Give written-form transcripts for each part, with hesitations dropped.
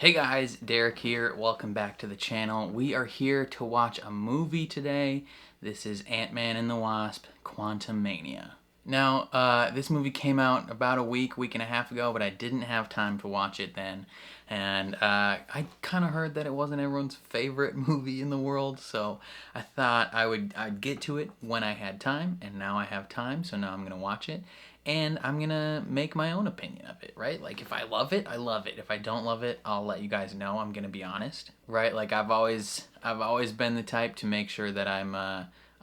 Hey guys, Derek here. Welcome back to the channel. We are here to watch a movie today. This is Ant-Man and the Wasp: Quantumania. Now, this movie came out about a week and a half ago, but I didn't have time to watch it then. And I kind of heard that it wasn't everyone's favorite movie in the world, so I thought I'd get to it when I had time, and now I have time, so now I'm gonna watch it. And I'm gonna make my own opinion of it, right? Like, if I love it, I love it. If I don't love it, I'll let you guys know. I'm gonna be honest, right? Like, I've always been the type to make sure that I'm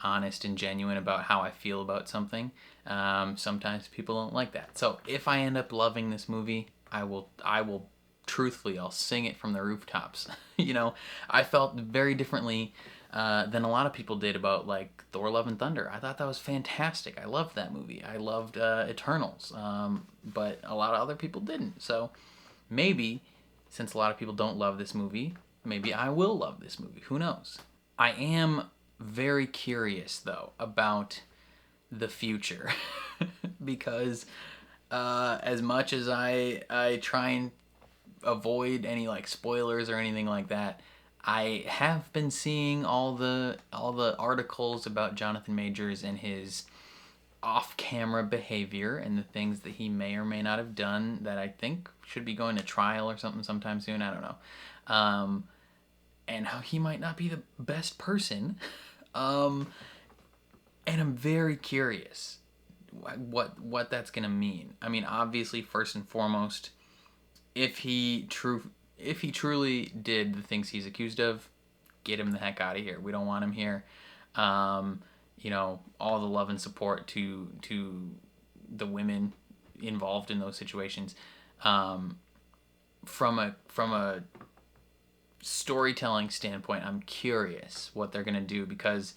honest and genuine about how I feel about something. Sometimes people don't like that. So if I end up loving this movie, I will truthfully, I'll sing it from the rooftops. You know, I felt very differently than a lot of people did about, like, Thor: Love and Thunder. I thought that was fantastic. I loved that movie. I loved Eternals, but a lot of other people didn't. So maybe, since a lot of people don't love this movie, maybe I will love this movie. Who knows? I am very curious, though, about the future because as much as I try and avoid any, like, spoilers or anything like that, I have been seeing all the articles about Jonathan Majors and his off-camera behavior and the things that he may or may not have done that I think should be going to trial or something sometime soon. I don't know. And how he might not be the best person. And I'm very curious what that's gonna mean. I mean, obviously, first and foremost, if he truly did the things he's accused of, get him the heck out of here. We don't want him here. You know, all the love and support to the women involved in those situations. From a storytelling standpoint, I'm curious what they're gonna do, because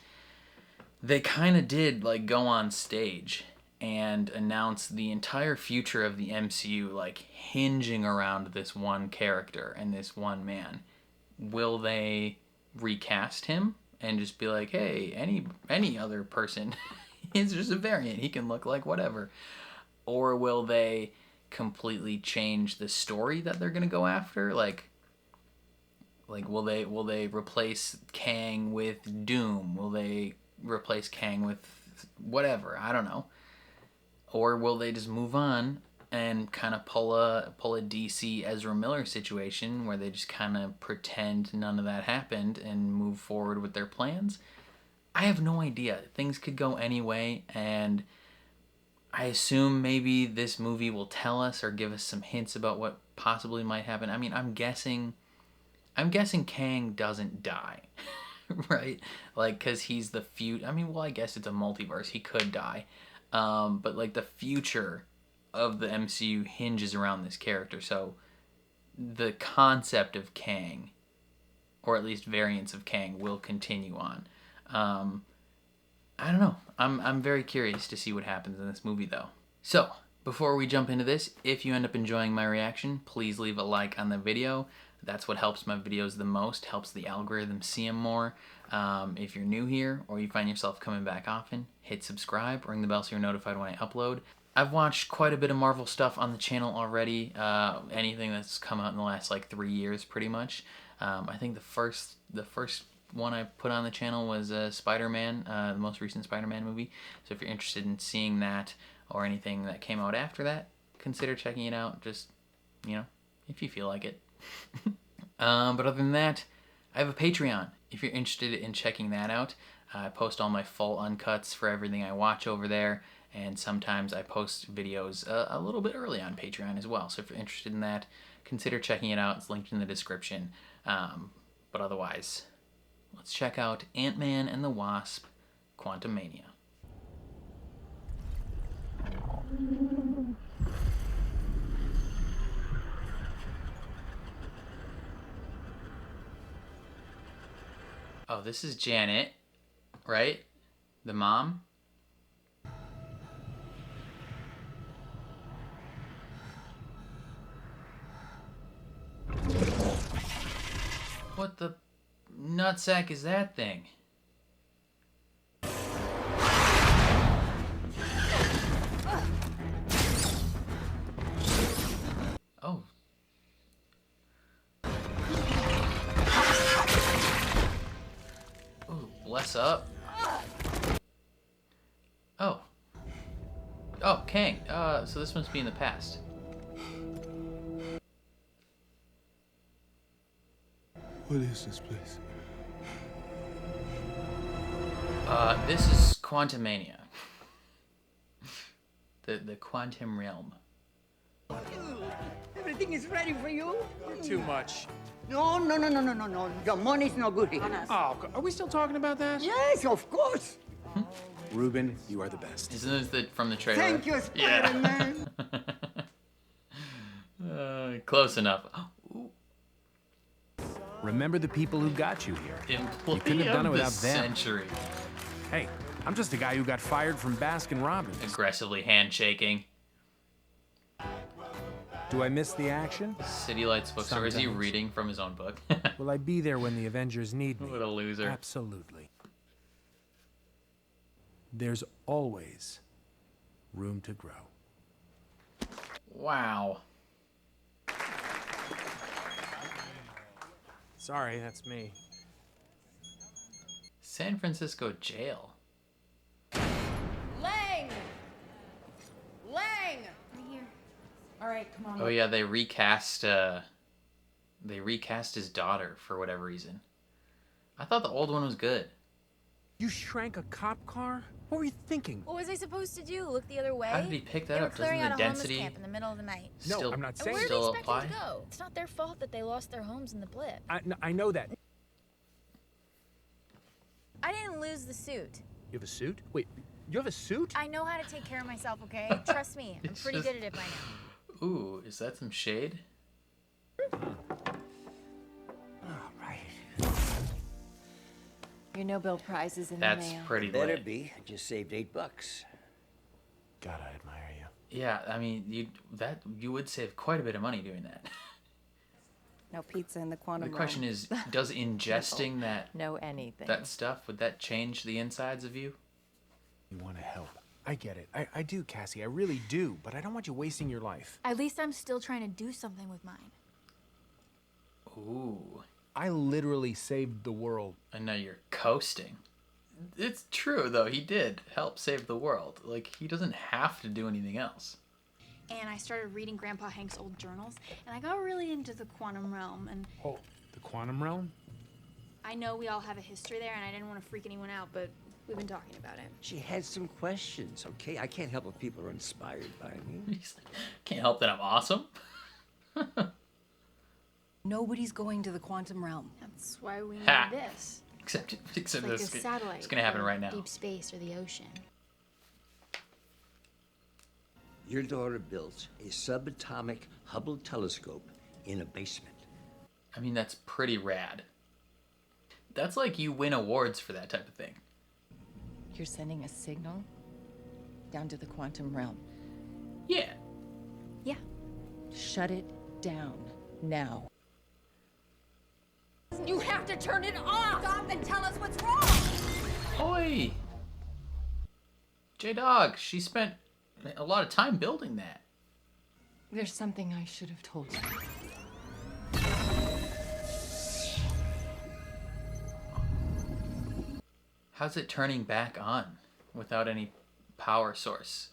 they kind of did, like, go on stage and announce the entire future of the MCU, like, hinging around this one character and this one man. Will they recast him and just be like, hey, any other person is just a variant, he can look like whatever? Or will they completely change the story that they're gonna go after? Like will they replace Kang with Doom? Will they replace Kang with whatever? I don't know. Or will they just move on and kind of pull a DC Ezra Miller situation where they just kind of pretend none of that happened and move forward with their plans? I have no idea. Things could go any way, and I assume maybe this movie will tell us or give us some hints about what possibly might happen. I mean, I'm guessing Kang doesn't die. Right? Like, because he's the future. I mean, well, I guess it's a multiverse. He could die. But, like, the future of the MCU hinges around this character. So the concept of Kang, or at least variants of Kang, will continue on. I don't know. I'm very curious to see what happens in this movie, though. So, before we jump into this, if you end up enjoying my reaction, please leave a like on the video. That's what helps my videos the most, helps the algorithm see them more. If you're new here or you find yourself coming back often, hit subscribe, ring the bell so you're notified when I upload. I've watched quite a bit of Marvel stuff on the channel already. Anything that's come out in the last, like, 3 years, pretty much. I think the first one I put on the channel was Spider-Man, the most recent Spider-Man movie. So if you're interested in seeing that or anything that came out after that, consider checking it out. Just, you know, if you feel like it. But other than that, I have a Patreon. If you're interested in checking that out, I post all my full uncuts for everything I watch over there, and sometimes I post videos a little bit early on Patreon as well. So if you're interested in that, consider checking it out. It's linked in the description. But otherwise, let's check out Ant-Man and the Wasp: Quantumania. Oh, this is Janet, right? The mom? What the nutsack is that thing? Oh. What's up? Oh. Oh, Kang. So this must be in the past. What is this place? This is Quantumania. The quantum realm. Everything is ready for you. Too much. No. Your money's no good here. Oh, are we still talking about that? Yes, of course. Ruben, you are the best. Isn't this from the trailer? Thank you, Spider-Man. Close enough. Remember the people who got you here. Employee You couldn't have done it of the without them. century. Hey, I'm just a guy who got fired from Baskin Robbins. Aggressively handshaking. Do I miss the action? City Lights bookstore. Is he Sometimes. reading from his own book? Will I be there when the Avengers need me? What a loser. Absolutely. There's always room to grow. Wow. Sorry, that's me. San Francisco jail. Lang! Right here. All right, come on. Oh yeah, they recast his daughter for whatever reason. I thought the old one was good. You shrank a cop car? What were you thinking? What was I supposed to do? Look the other way? How did he pick that They were up? Doesn't clearing the out a density homeless camp in the middle of the night. No, still, I'm not And saying where do still they expect apply? them to go? It's not their fault that they lost their homes in the blip. I know that. I didn't lose the suit. You have a suit? Wait, you have a suit? I know how to take care of myself, okay? Trust me. I'm It's pretty just- good at it by now. Ooh, is that some shade? All right. Your Nobel Prize is in That's the mail. pretty Better lit. be. I just saved $8. God, I admire you. Yeah, I mean, you would save quite a bit of money doing that. No pizza in the quantum The question realm. is, does ingesting that No anything. stuff, would that change the insides of you? You want to help. I get it. I do, Cassie. I really do. But I don't want you wasting your life. At least I'm still trying to do something with mine. Ooh, I literally saved the world. I know you're coasting. It's true though, he did help save the world. Like, he doesn't have to do anything else. And I started reading Grandpa Hank's old journals, and I got really into the quantum realm. And Oh, the quantum realm? I know we all have a history there, and I didn't want to freak anyone out, but we've been talking about it. She had some questions, okay? I can't help if people are inspired by me. He's like, can't help that I'm awesome. Nobody's going to the quantum realm. That's why we need Ha. this. Except It's like a this, satellite. it's gonna happen for right now. Deep space or the ocean. Your daughter built a subatomic Hubble telescope in a basement. I mean, that's pretty rad. That's like you win awards for that type of thing. You're sending a signal down to the quantum realm. Yeah. Yeah. Shut it down now. You have to turn it off! Stop and tell us what's wrong! Oi! J-Dog, she spent a lot of time building that. There's something I should have told you. How's it turning back on without any power source?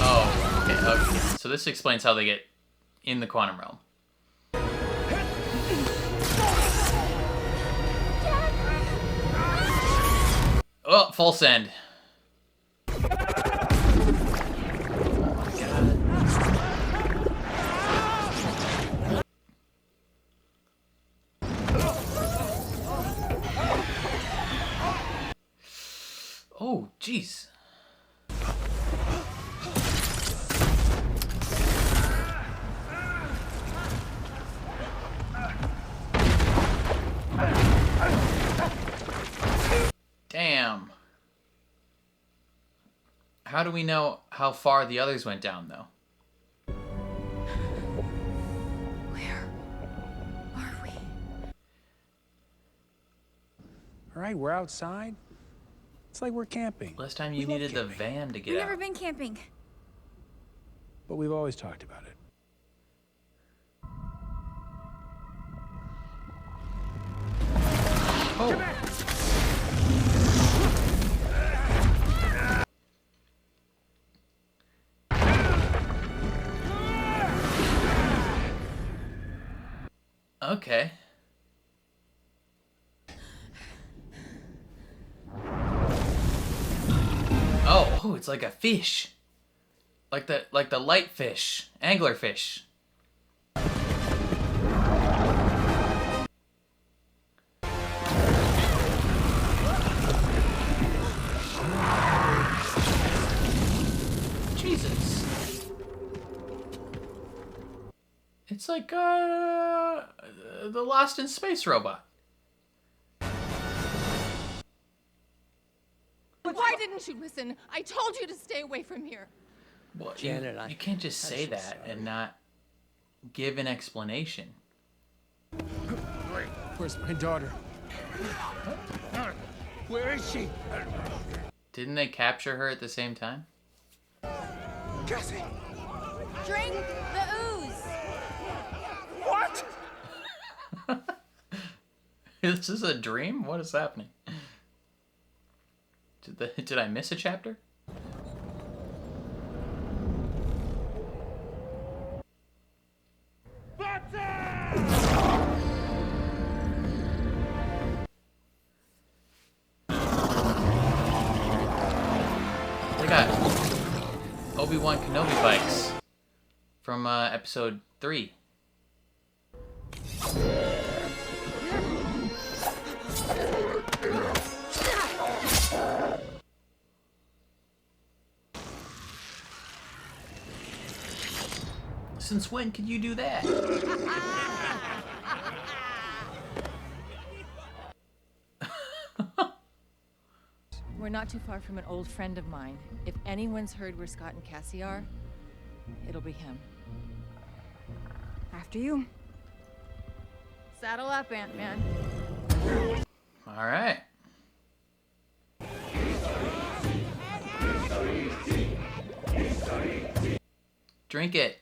Oh, okay. So this explains how they get in the quantum realm. Oh, full send. Oh, jeez. Damn. How do we know how far the others went down, though? Where are we? All right, we're outside. It's like we're camping. Last time you needed the van to get We've out. never been camping. But we've always talked about it. Okay. Oh, it's like a fish. Like the light fish, anglerfish. Jesus. It's like the Lost in Space robot. Why didn't you listen? I told you to stay away from here. Well, Janet, you can't just say that and not give an explanation. Where's my daughter? Where is she? Didn't they capture her at the same time? Cassie! Drink the ooze. What? Is this a dream? What is happening? Did I miss a chapter? They got Obi-Wan Kenobi bikes from episode 3. Since when could you do that? We're not too far from an old friend of mine. If anyone's heard where Scott and Cassie are, it'll be him. After you. Saddle up, Ant-Man. All right. Drink it.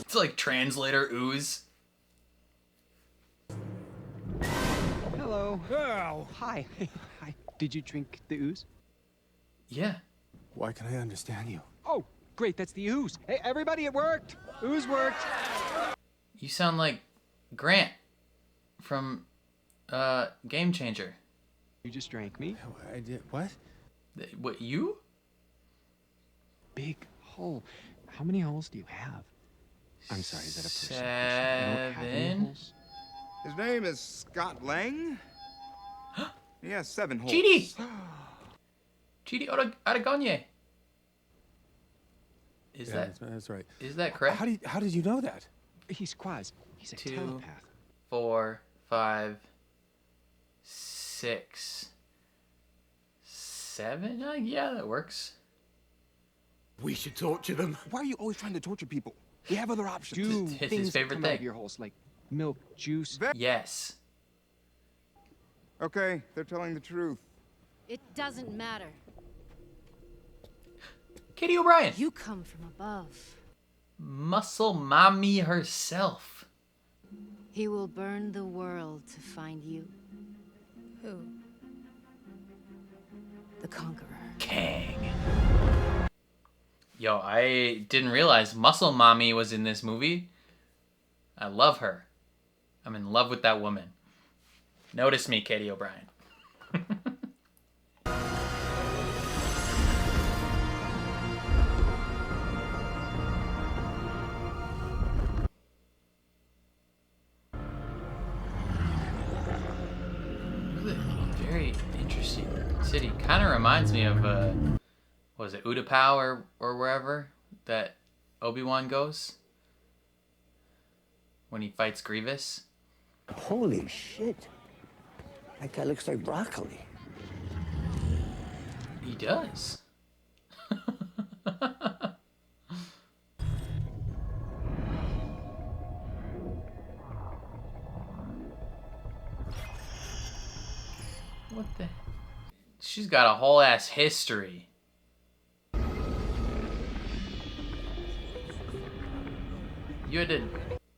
It's like translator ooze. Hello. Oh. Hi. Hi. Did you drink the ooze? Yeah. Why can I understand you? Oh, great. That's the ooze. Hey, everybody, it worked. Ooze worked. You sound like Grant from Game Changer. You just drank me. I did what? What, you? Big hole. How many holes do you have? I'm sorry, is that a person? I don't have any 7. holes. His name is Scott Lang. He has 7 holes. Chidi! Chidi Aragonye. Is Yeah, that that's right. is that correct? How did you know that? He's Quaz. He's a 2, telepath. 4, 5, 6, 7? Yeah, that works. We should torture them. Why are you always trying to torture people? We have other options. Do It's his things favorite come out of thing. your holes like milk, juice? Yes. Okay, they're telling the truth. It doesn't matter. Katie O'Brien. You come from above. Muscle mommy herself. He will burn the world to find you. Who? The Conqueror. Kang. Yo, I didn't realize Muscle Mommy was in this movie. I love her. I'm in love with that woman. Notice me, Katie O'Brien. Very interesting city. Kind of reminds me of, what was it, Utapau or wherever that Obi-Wan goes when he fights Grievous. Holy shit. That guy looks like broccoli. He does. What the? She's got a whole ass history. You had to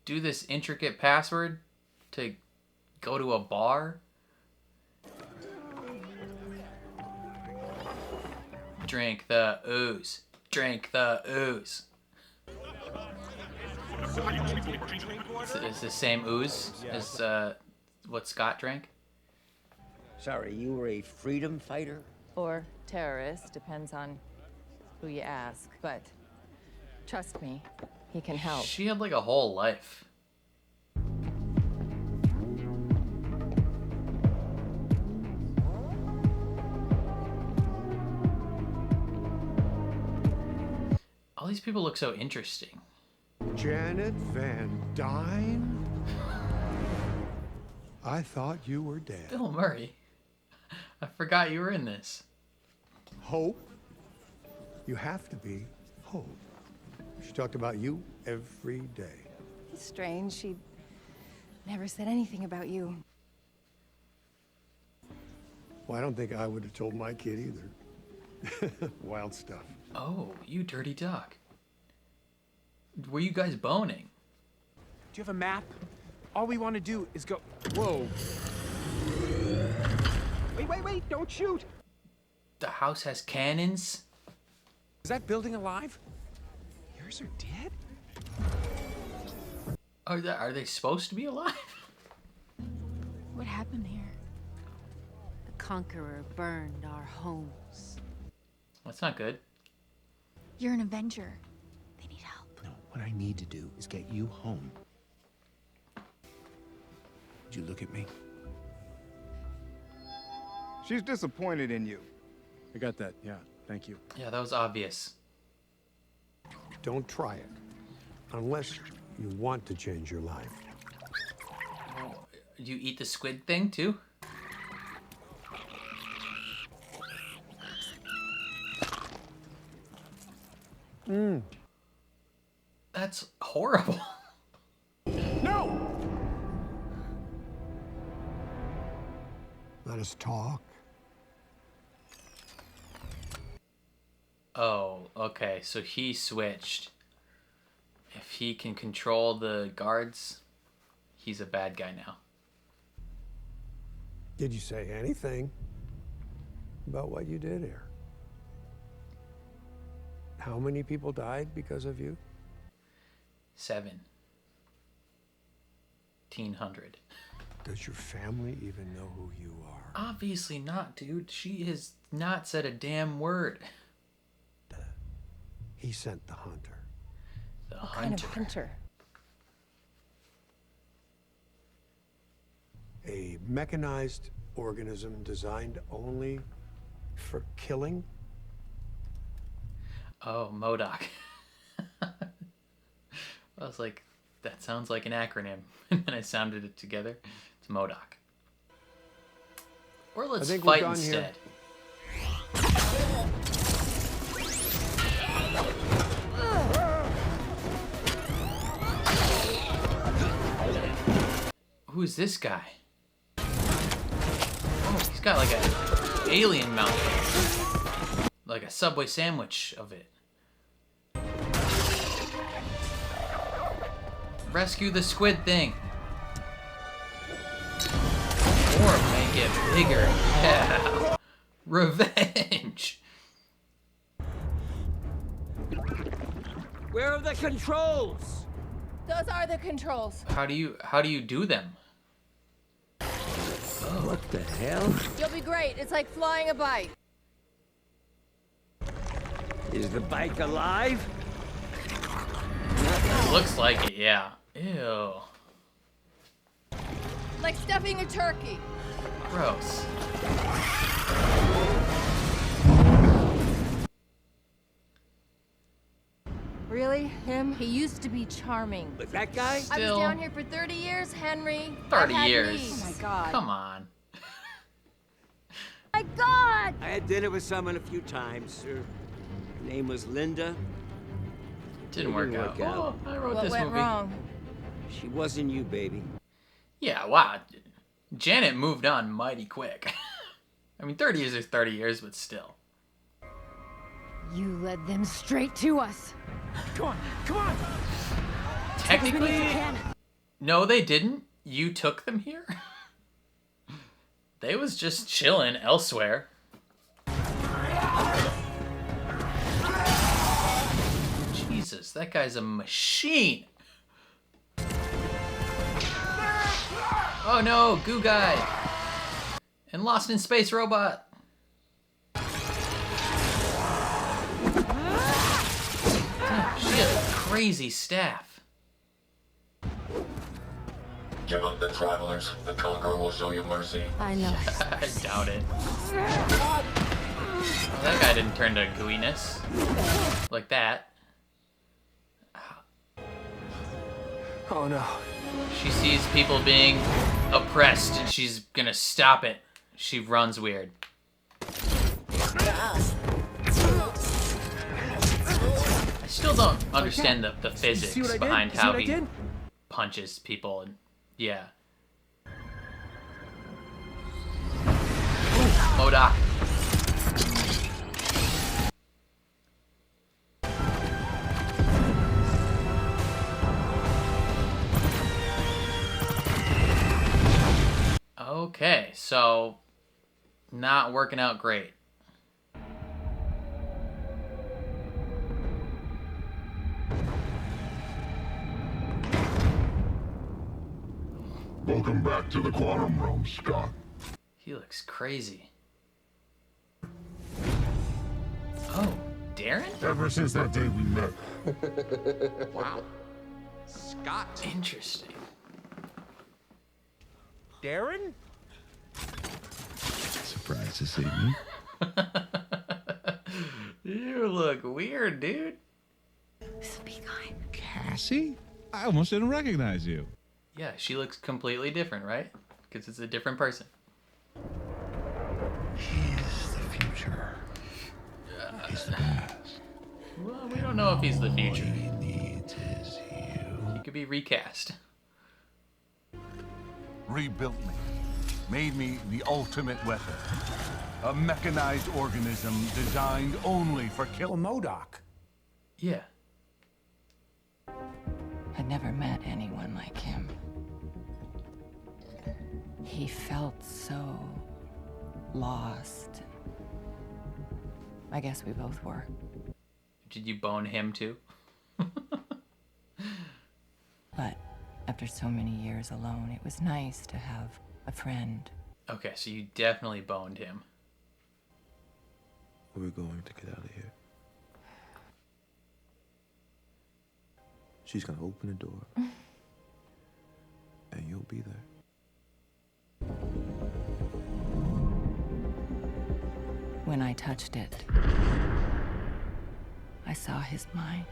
do this intricate password to go to a bar? Drink the ooze. Drink the ooze. It's the same ooze as what Scott drank? Sorry, you were a freedom fighter? Or terrorist, depends on who you ask. But trust me, he can help. She had like a whole life. All these people look so interesting. Janet Van Dyne? I thought you were dead. Bill Murray. I forgot you were in this. Hope? You have to be Hope. She talked about you every day. It's strange. She never said anything about you. Well, I don't think I would have told my kid either. Wild stuff. Oh, you dirty duck. Were you guys boning? Do you have a map? All we want to do is go. Whoa. Wait, don't shoot. The house has cannons? Is that building alive? Yours are dead? Are they supposed to be alive? What happened here? The Conqueror burned our homes. That's not good. You're an Avenger. They need help. No, what I need to do is get you home. Would you look at me? She's disappointed in you. I got that, yeah. Thank you. Yeah, that was obvious. Don't try it. Unless you want to change your life. Do you eat the squid thing too? That's horrible. No! Let us talk. Oh, okay, so he switched. If he can control the guards, he's a bad guy now. Did you say anything about what you did here? How many people died because of you? 1,700. Does your family even know who you are? Obviously not, dude. She has not said a damn word. He sent the hunter. The What kind of hunter? A mechanized organism designed only for killing? Oh, MODOK. I was like, that sounds like an acronym. And then I sounded it together. It's MODOK. Or let's fight instead. Who's this guy? Oh, he's got like an alien mouth. Like a Subway sandwich of it. Rescue the squid thing. Or make it bigger. Yeah. Revenge. Where are the controls? Those are the controls. How do you do them? What the hell? You'll be great. It's like flying a bike. Is the bike alive? Looks like it, yeah. Ew. Like stuffing a turkey. Gross. Really? Him? He used to be charming. But that guy? I Still. was down here for 30 years, Henry. 30 I had years. needs. Oh my God. Come on. My God! I had dinner with someone a few times. Her name was Linda. Didn't work out. Oh, I wrote What this went movie. wrong? She wasn't you, baby. Yeah, wow. Janet moved on mighty quick. I mean, 30 years is 30 years, but still. You led them straight to us. Come on, come on! Technically, no, they didn't. You took them here. They was just chilling elsewhere. Jesus, that guy's a machine. Oh no, goo guy. And Lost in Space robot. Damn, she has a crazy staff. Give up the travelers. The Conqueror will show you mercy. I know. I doubt it. Oh, that guy didn't turn to gooiness. Like that. Oh no. She sees people being oppressed and she's gonna stop it. She runs weird. I still don't understand the physics behind how he punches people. And yeah. MODOK. Okay, so not working out great. Welcome back to the Quantum Realm, Scott. He looks crazy. Oh, Darren? Ever since that day we met. Wow. Scott. Interesting. Darren? Surprised to see me. You look weird, dude. Speak on. Cassie? I almost didn't recognize you. Yeah, she looks completely different, right? Because it's a different person. He's the future. He's the past. Well, we don't know if he's the future. All he needs is you. He could be recast. Rebuilt me. Made me the ultimate weapon. A mechanized organism designed only for Well, MODOK. Yeah. I'd never met anyone like him. He felt so lost. I guess we both were. Did you bone him too? But after so many years alone, it was nice to have a friend. Okay, so you definitely boned him. We're going to get out of here. She's gonna open the door. And you'll be there. When I touched it, I saw his mind.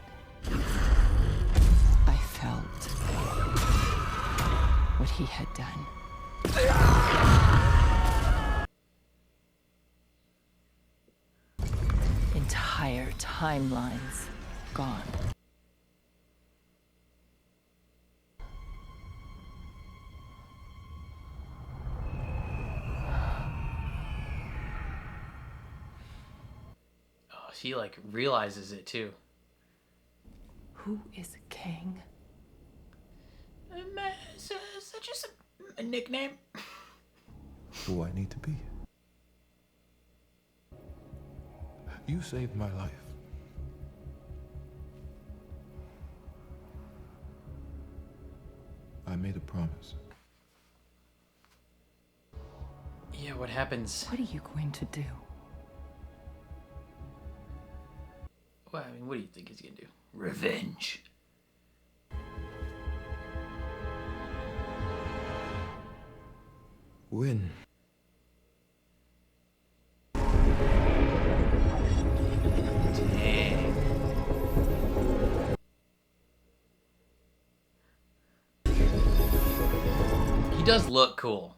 I felt what he had done. Entire timelines gone. Oh, he like realizes it too. Who is a king? Is that just a nickname? Who I need to be. You saved my life. I made a promise. Yeah, what happens? What are you going to do? Well, I mean, what do you think he's gonna do? Revenge. Win. Dang. He does look cool.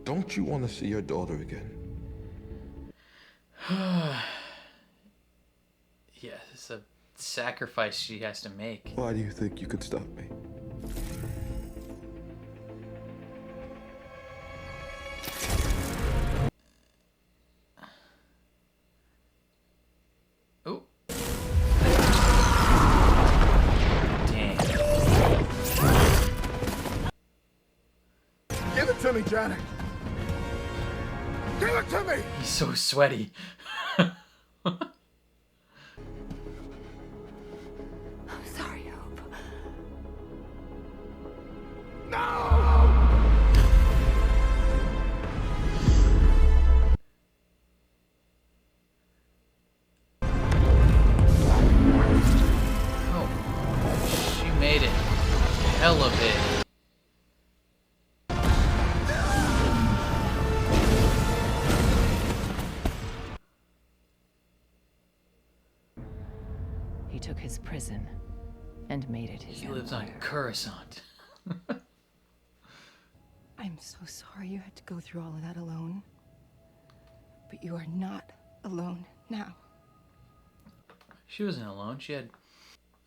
Don't you want to see your daughter again? Yeah, it's a sacrifice she has to make. Why do you think you could stop me? me, Janet. Give it to me! He's so sweaty. I'm sorry, Hope. Oh, she made it. Hella big. He took his prison and made it his He lives on empire. Coruscant. I'm so sorry you had to go through all of that alone. But you are not alone now. She wasn't alone. She had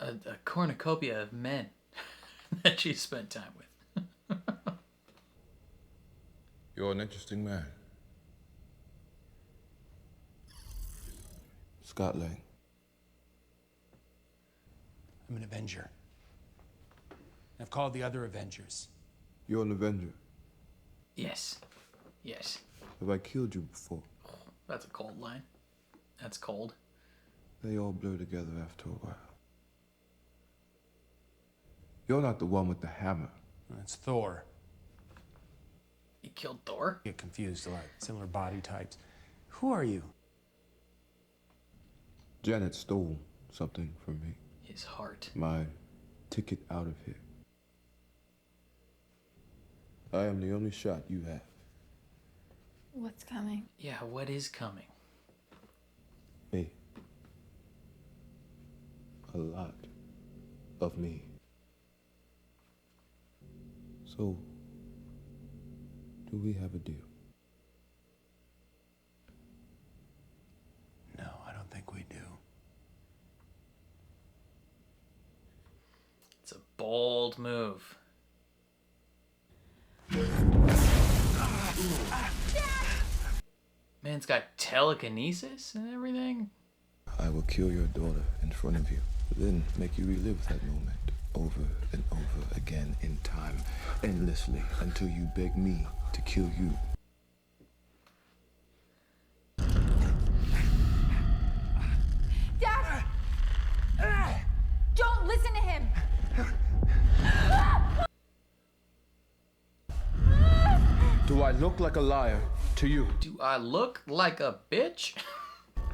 a cornucopia of men that she spent time with. You're an interesting man. Scott Lang. I'm an Avenger. I've called the other Avengers. You're an Avenger. Yes. Yes. Have I killed you before? That's a cold line. That's cold. They all blur together after a while. You're not the one with the hammer. That's Thor. You killed Thor? Get confused, a lot similar body types. Who are you? Janet stole something from me. His heart. My ticket out of here. I am the only shot you have. What's coming? Yeah, what is coming? Me. A lot of me. So, do we have a deal? No, I don't think we do. It's a bold move. Man's got telekinesis and everything. I will kill your daughter in front of you, then make you relive that moment over and over again in time, endlessly, until you beg me to kill you. Dad! Don't listen to him! Do I look like a liar to you? Do I look like a bitch?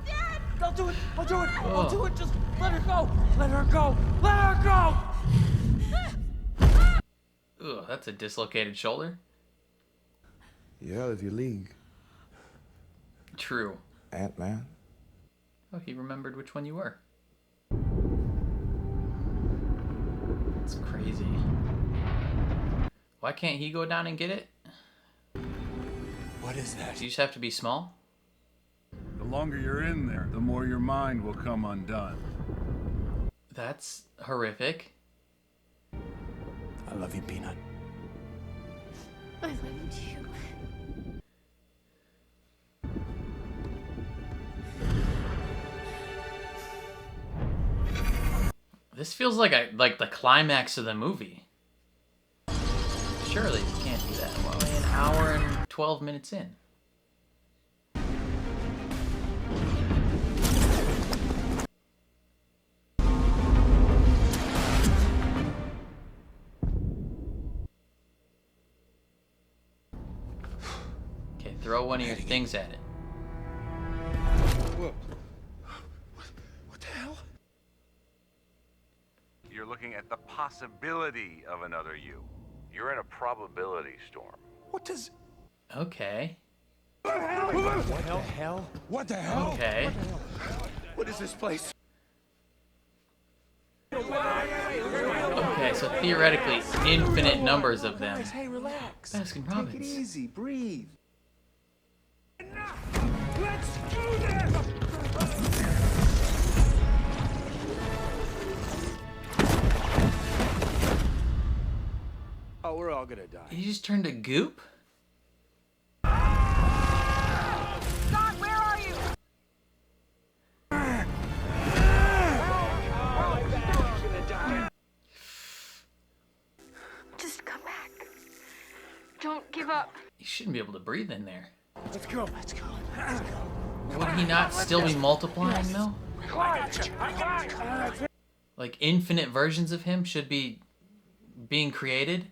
Dad! I'll do it! I'll do it! I'll do it! Just let her go! Let her go! Let her go! Ugh, that's a dislocated shoulder. You're out of your league, True. Ant-Man. Oh, he remembered which one you were. It's crazy. Why can't he go down and get it? What is that? Do you just have to be small? The longer you're in there, the more your mind will come undone. That's horrific. I love you, Peanut. I love you too. This feels like the climax of the movie. Surely you can't do that. Well, an hour and 12 minutes in. Okay, throw one of your things at it. What? What the hell? You're looking at the possibility of another you. You're in a probability storm. What does... Okay. What the hell? What the hell? Okay. What is this place? Okay, so theoretically, infinite numbers of them. Hey, relax. Baskin Robbins. Take it easy, breathe. Let's do this! Oh, we're all gonna die. He just turned to goop? Scott, where are you? Just come back. Don't give up. He shouldn't be able to breathe in there. Let's go. Let's go. Let's go. Would he not still be multiplying though? I got you. Like infinite versions of him should be being created?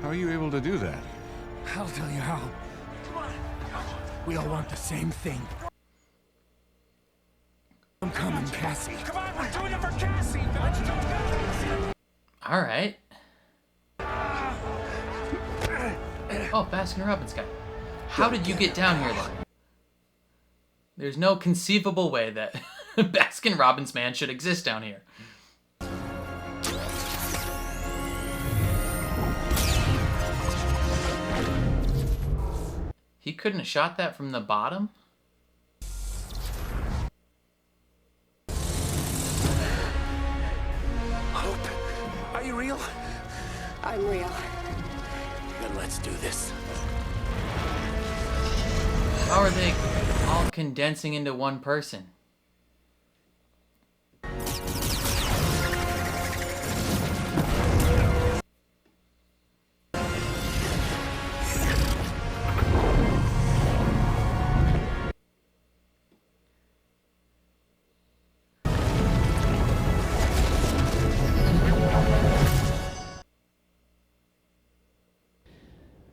How are you able to do that? I'll tell you how. We all want the same thing. I'm coming, Cassie. Come on, we're doing it for Cassie. Let's do it. All right. Oh, Baskin-Robbins guy. How did you get down here, then? There's no conceivable way that Baskin-Robbins man should exist down here. He couldn't have shot that from the bottom? Hope, are you real? I'm real. Then let's do this. How are they all condensing into one person?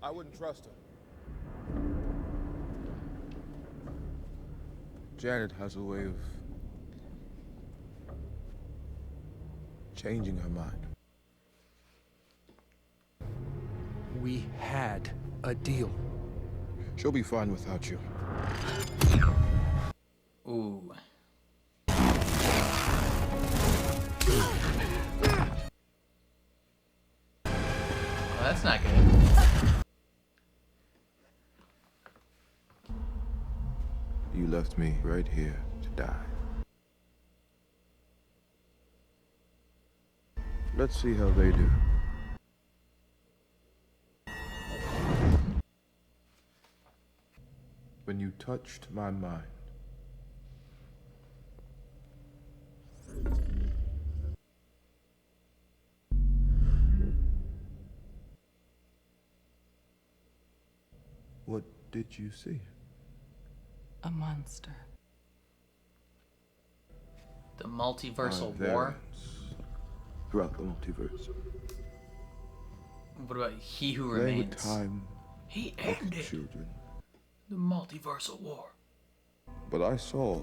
I wouldn't trust her. Janet has a way of changing her mind. We had a deal. She'll be fine without you. Ooh. Well, that's not good. You left me right here to die. Let's see how they do. When you touched my mind, what did you see? A monster. The multiversal There war? throughout the multiverse. What about He Who They were Remains? time He of ended children. the multiversal war. But I saw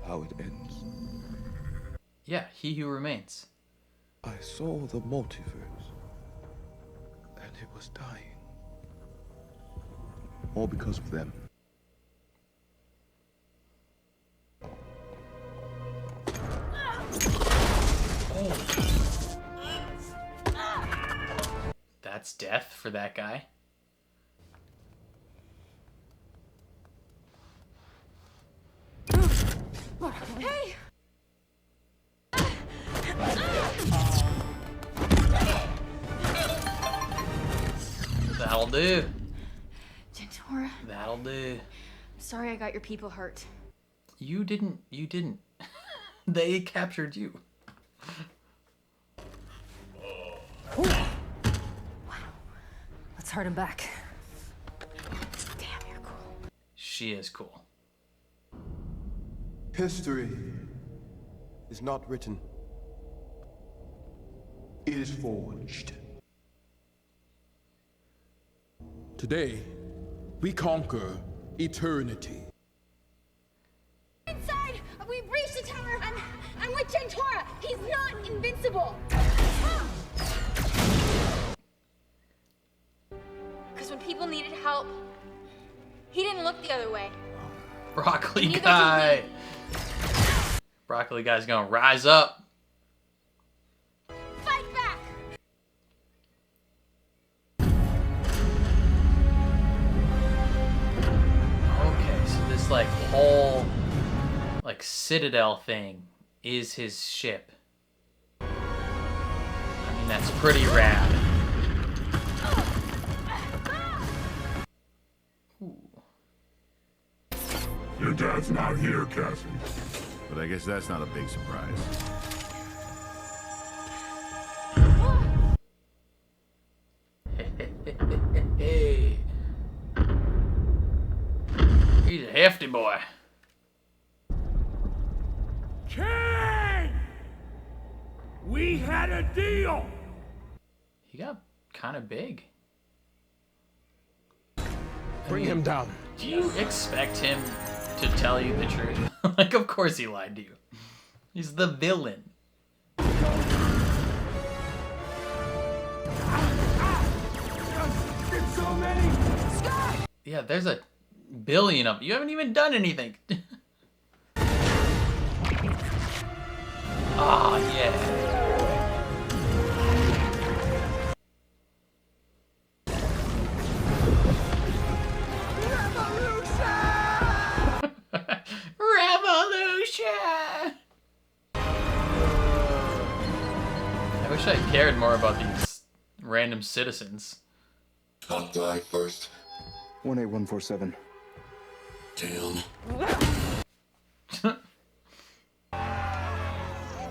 how it ends. Yeah, He Who Remains. I saw the multiverse, and it was dying. All because of them. That's death for that guy. Hey! That'll do. Gentora, That'll do. I'm sorry I got your people hurt. You didn't. They captured you. Let's hurt him back. Damn, you're cool. She is cool. History is not written. It is forged. Today, we conquer eternity. Inside! We've reached the tower! I'm with Gentora! He's not invincible! Because when people needed help, he didn't look the other way. Broccoli Neither guy. Broccoli guy's gonna rise up. Fight back! Okay, so this like whole like citadel thing is his ship. I mean, that's pretty rad. Your dad's not here, Cassie. But I guess that's not a big surprise. Hefty boy. King! We had a deal! He got kind of big. Bring him down. Do you expect him to tell you the truth? Like, of course he lied to you. He's the villain. It's so many! Scott! Yeah, there's a billion of them. You haven't even done anything. Oh, yeah. Revolution! I wish I cared more about these random citizens. I'll die first. 18147. Damn.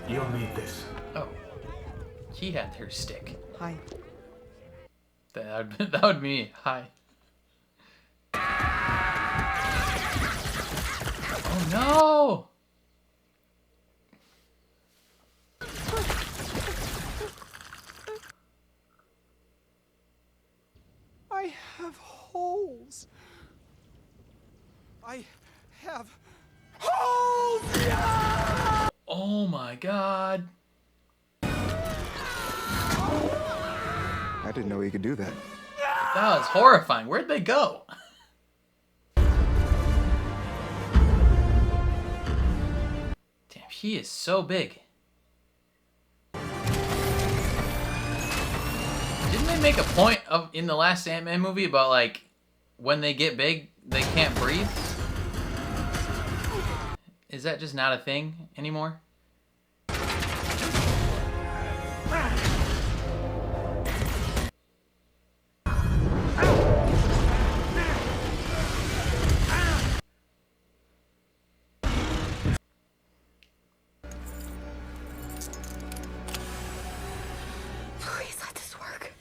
You'll need this. Oh. He had their stick. Hi. That would be me. Hi. Oh no! I have holes. I have holes! Yeah! Oh my god. I didn't know he could do that. That was horrifying. Where'd they go? Damn, he is so big. Didn't they make a point of in the last Ant-Man movie about like when they get big, they can't breathe? Is that just not a thing anymore? Please let this work.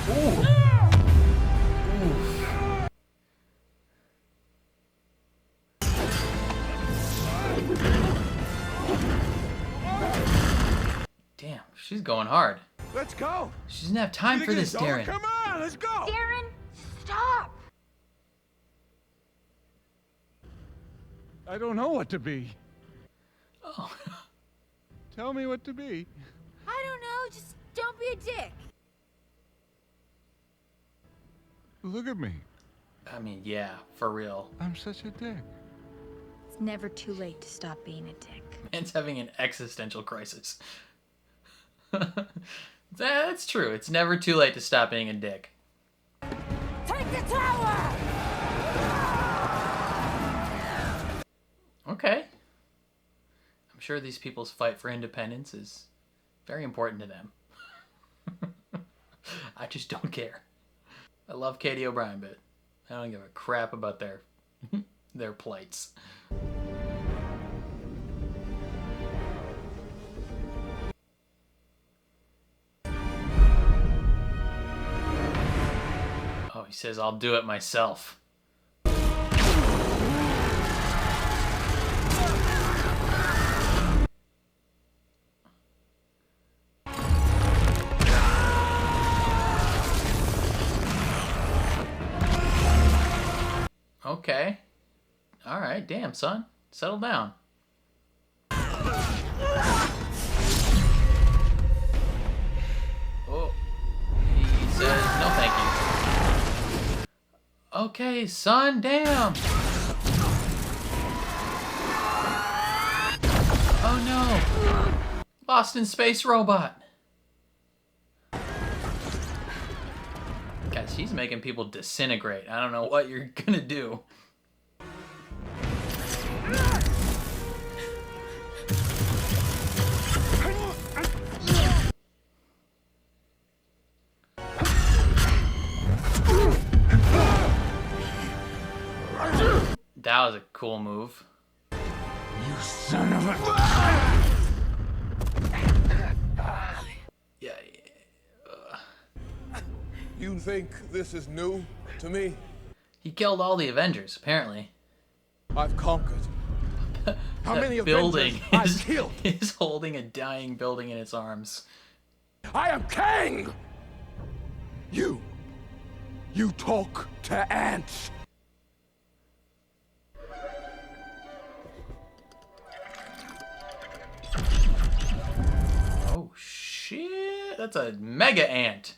Ooh. Damn, she's going hard. Let's go! She doesn't have time for this, Darren. Come on, let's go! Darren, stop! I don't know what to be. Oh. Tell me what to be. I don't know, just don't be a dick. Look at me. I mean, yeah, for real. I'm such a dick. It's never too late to stop being a dick. Man's having an existential crisis. That's true. It's never too late to stop being a dick. Take the tower! Okay. I'm sure these people's fight for independence is very important to them. I just don't care. I love Katie O'Brien, but I don't give a crap about their their plights. Oh, he says, I'll do it myself. Okay. Alright, damn, son. Settle down. Oh. He says, no thank you. Okay, son, damn. Oh no. Lost in Space Robot. Guys, he's making people disintegrate. I don't know what you're gonna do. That was a cool move. You son of a... Yeah. You think this is new to me? He killed all the Avengers, apparently. I've conquered. How That many building Avengers I've killed? is holding a dying building in its arms. I am king! You talk to ants. Oh shit, that's a mega ant.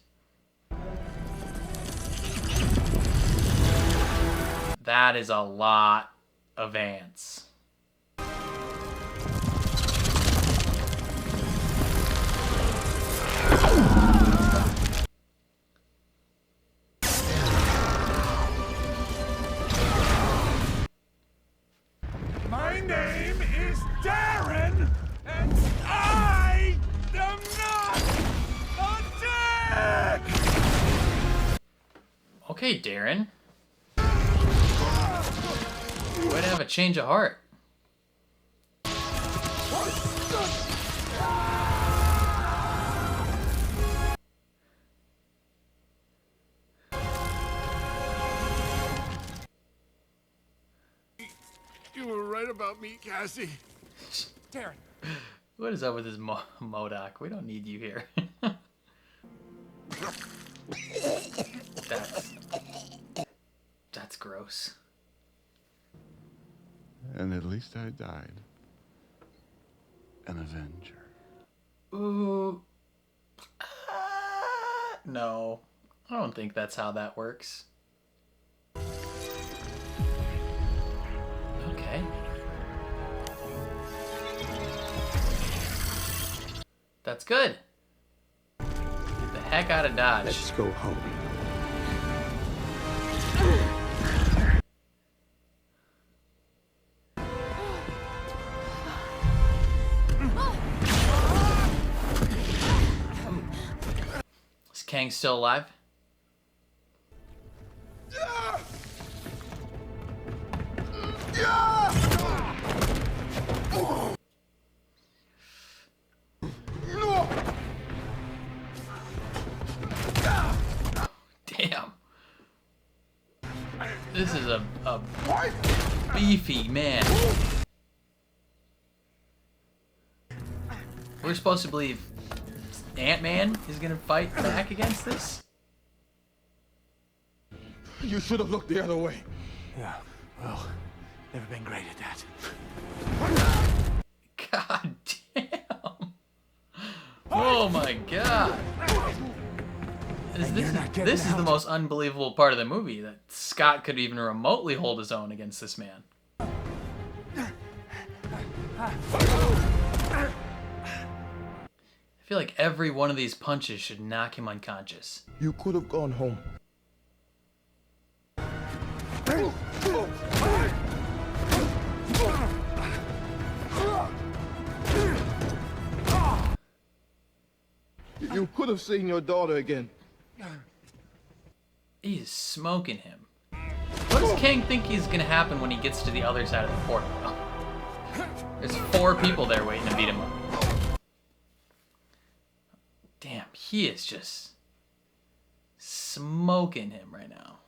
That is a lot of ants. My name is Darren, and I am not a dick! Okay, Darren. Way to have a change of heart. You were right about me, Cassie. Darren. What is up with this MODOK? We don't need you here. That's gross. And at least I died an Avenger. Ooh. No. I don't think that's how that works. Okay. That's good. Get the heck out of Dodge. Let's go home. Is Kang still alive? Damn. This is a beefy man. We're supposed to believe Ant-Man is gonna fight back against this? You should have looked the other way. Yeah, well, never been great at that. God damn. Oh my god. This is the most unbelievable part of the movie, that Scott could even remotely hold his own against this man. I feel like every one of these punches should knock him unconscious. You could have gone home. You could have seen your daughter again. He's smoking him. What does Kang think is gonna happen when he gets to the other side of the portal? There's 4 people there waiting to beat him up. Damn, he is just smoking him right now.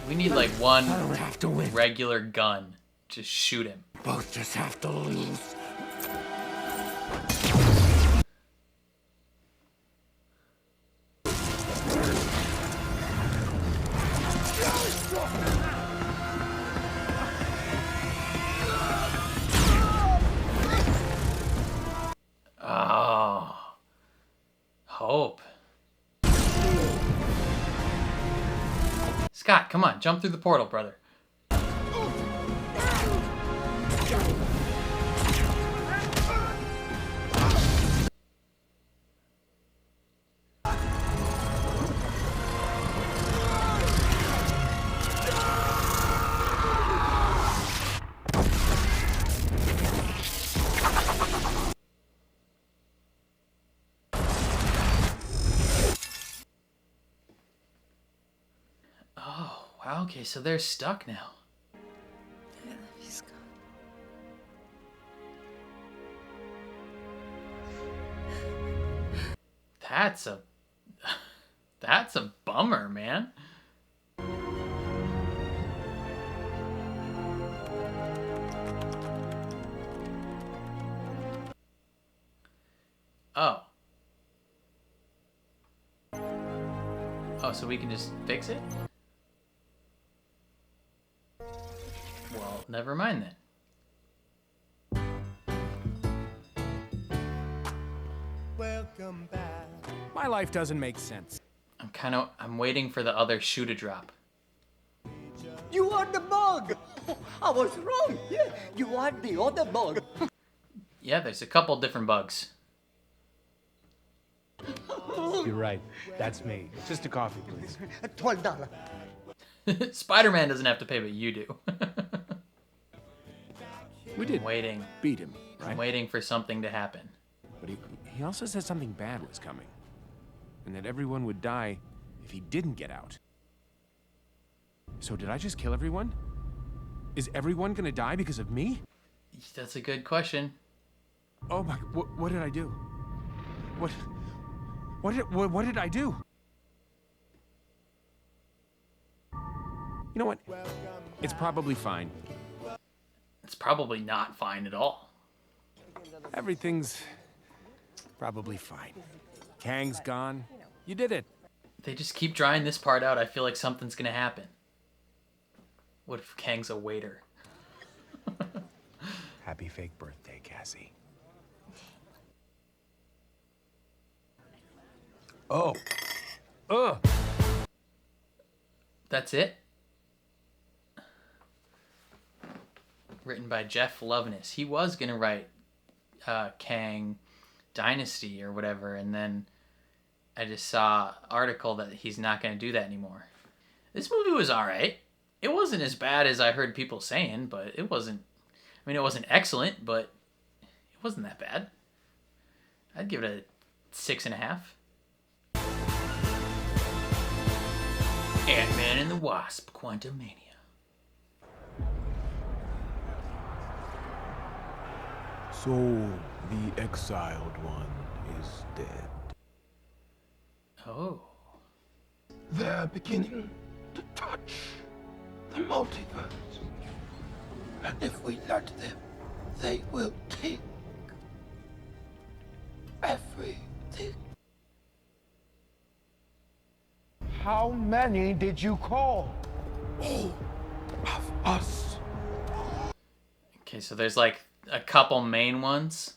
We need like one regular gun. Just shoot him. Both just have to lose. Oh. Hope. Scott, come on, jump through the portal, brother. Wow, okay, so they're stuck now. I love you, Scott. That's a bummer, man. Oh. Oh, so we can just fix it? Well, never mind then. Welcome back. My life doesn't make sense. I'm waiting for the other shoe to drop. You are the bug! I was wrong. Yeah, you are the other bug. Yeah, there's a couple different bugs. You're right. That's me. Just a coffee, please. $12. Spider-Man doesn't have to pay, but you do. We did waiting. beat him, right? I'm waiting for something to happen. But he also said something bad was coming. And that everyone would die if he didn't get out. So did I just kill everyone? Is everyone gonna die because of me? That's a good question. Oh my, what did I do? What did I do? You know what? It's probably fine. It's probably not fine at all. Everything's probably fine. Kang's gone. You did it. They just keep drawing this part out. I feel like something's gonna happen. What if Kang's a waiter? Happy fake birthday, Cassie. Oh. Ugh. That's it? Written by Jeff Loveness. He was gonna write Kang Dynasty or whatever, and then I just saw an article that he's not gonna do that anymore. This movie was alright. It wasn't as bad as I heard people saying, but it wasn't... I mean, it wasn't excellent, but it wasn't that bad. I'd give it a 6.5. Ant-Man and the Wasp, Quantumania. So, the exiled one is dead. Oh. They're beginning to touch the multiverse. And if we let them, they will take everything. How many did you call? All of us. Okay, so there's like a couple main ones.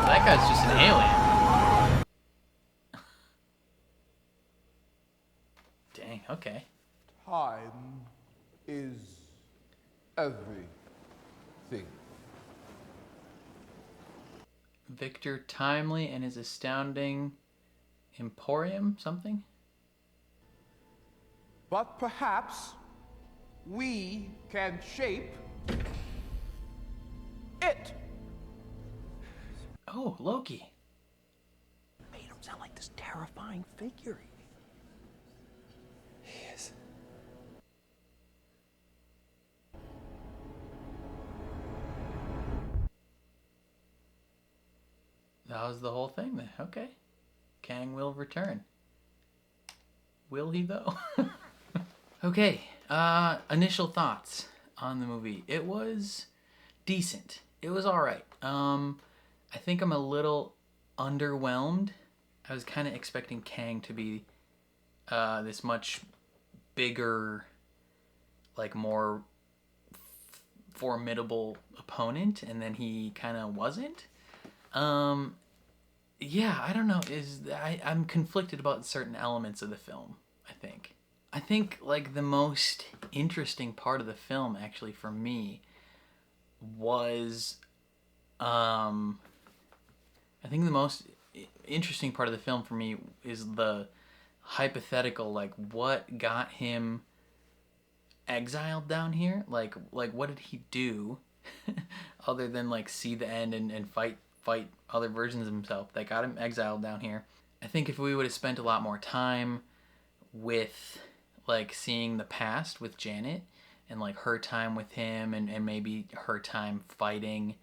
That guy's just an alien. Dang, okay. Time is everything. Victor Timely and his astounding Emporium, something? But perhaps we can shape it. Oh, Loki. Made him sound like this terrifying figure. He is. That was the whole thing then. Okay. Kang will return. Will he though? Okay. Initial thoughts on the movie. It was decent. It was alright. I think I'm a little underwhelmed. I was kind of expecting Kang to be this much bigger, like more formidable opponent, and then he kind of wasn't. Yeah, I don't know. I'm conflicted about certain elements of the film, I think like the most interesting part of the film actually for me was I think the most interesting part of the film for me is the hypothetical, like what got him exiled down here? Like what did he do other than like see the end and fight other versions of himself that got him exiled down here? I think if we would have spent a lot more time with like seeing the past with Janet and like her time with him and maybe her time fighting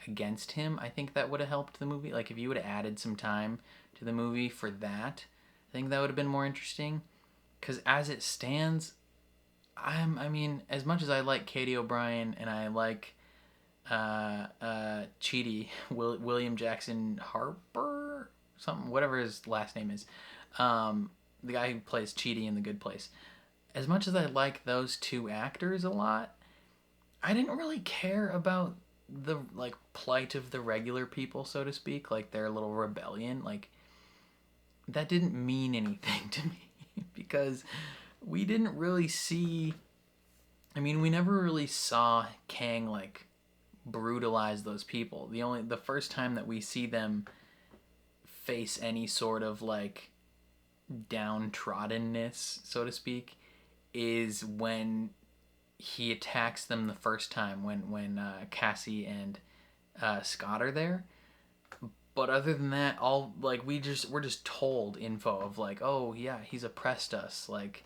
against him. I think that would have helped the movie. Like if you would have added some time to the movie for that, I think that would have been more interesting. Because as it stands, I mean, as much as I like Katie O'Brien and I like Chidi, William Jackson Harper, something, whatever his last name is, the guy who plays Chidi in The Good Place. As much as I like those two actors a lot, I didn't really care about the like plight of the regular people, so to speak, like their little rebellion. Like that didn't mean anything to me because we didn't really see. I mean, we never really saw Kang like brutalize those people. The first time that we see them face any sort of like downtroddenness, so to speak, is when he attacks them the first time when Cassie and Scott are there. But other than that, all like we're just told info of like, oh yeah, he's oppressed us. Like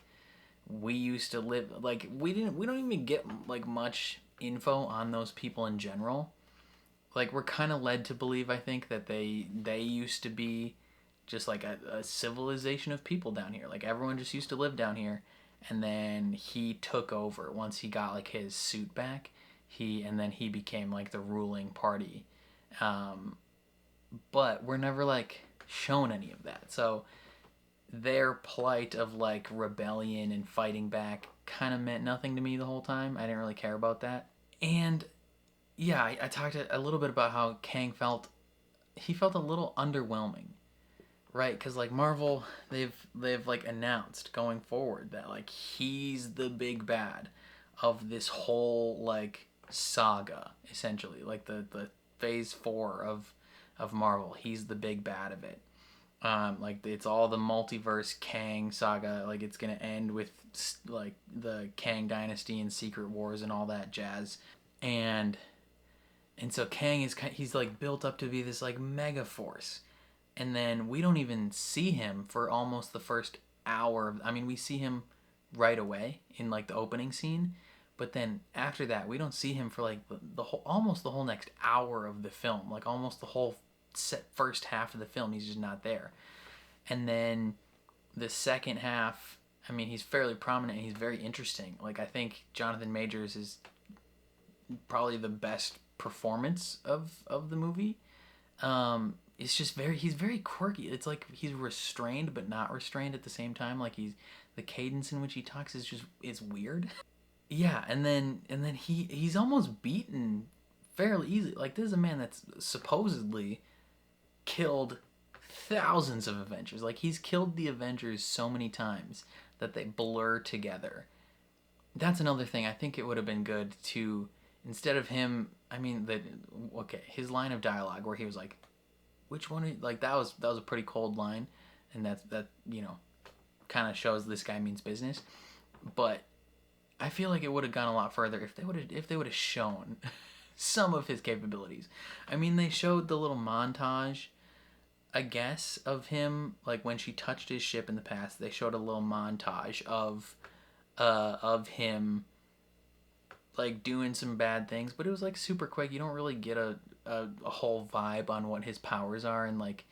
we used to live like we don't even get like much info on those people in general. Like we're kind of led to believe, I think, that they used to be just like a civilization of people down here. Like everyone just used to live down here. And then he took over once he got like his suit back. And then he became like the ruling party. But we're never like shown any of that. So their plight of like rebellion and fighting back kind of meant nothing to me the whole time. I didn't really care about that. And yeah, I talked a little bit about how Kang felt. He felt a little underwhelming. Right, because like Marvel, they've like announced going forward that like he's the big bad of this whole like saga, essentially, like the phase 4 of Marvel. He's the big bad of it. Like it's all the multiverse Kang saga. Like it's gonna end with like the Kang Dynasty and Secret Wars and all that jazz, and so Kang he's like built up to be this like mega force. And then we don't even see him for almost the first hour. I mean, we see him right away in like the opening scene, but then after that, we don't see him for like almost the whole next hour of the film. Like almost the whole first half of the film, he's just not there. And then the second half, I mean, he's fairly prominent and he's very interesting. Like I think Jonathan Majors is probably the best performance of the movie. It's just he's very quirky. It's like he's restrained but not restrained at the same time. Like the cadence in which he talks it's weird. Yeah, and then he's almost beaten fairly easily. Like this is a man that's supposedly killed thousands of Avengers. Like he's killed the Avengers so many times that they blur together. That's another thing. I think it would have been good to, instead of him, I mean his line of dialogue where he was like, which one? Like that was a pretty cold line, and that you know, kind of shows this guy means business. But I feel like it would have gone a lot further if they would have shown some of his capabilities. I mean, they showed the little montage, I guess, of him like when she touched his ship in the past. They showed a little montage of him like doing some bad things, but it was like super quick. You don't really get a whole vibe on what his powers are and like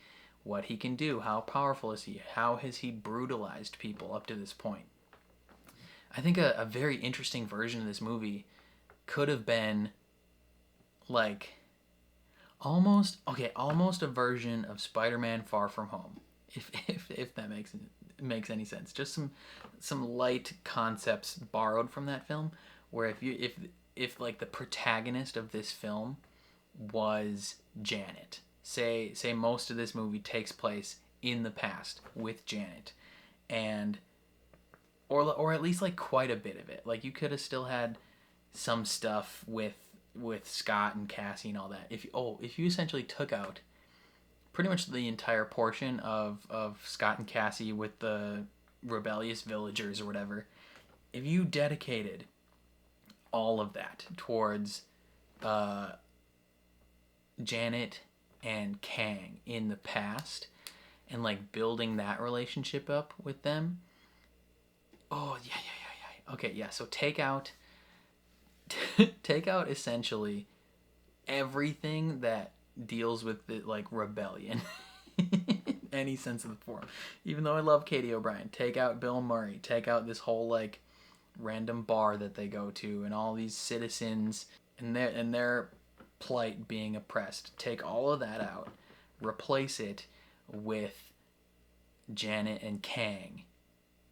what he can do. How powerful is he? How has he brutalized people up to this point? I think a very interesting version of this movie could have been like almost a version of Spider-Man Far From Home, if that makes any sense. Just some light concepts borrowed from that film, where if like the protagonist of this film was Janet. Say most of this movie takes place in the past with Janet, and or at least like quite a bit of it. Like you could have still had some stuff with Scott and Cassie and all that. If you essentially took out pretty much the entire portion of Scott and Cassie with the rebellious villagers or whatever, if you dedicated all of that towards Janet and Kang in the past and like building that relationship up with them, Oh, yeah. Okay, yeah, so take out essentially everything that deals with the, like, rebellion. Any sense of the form. Even though I love Katie O'Brien, take out Bill Murray, take out this whole, like, random bar that they go to and all these citizens and their plight being oppressed. Take all of that out. Replace it with Janet and Kang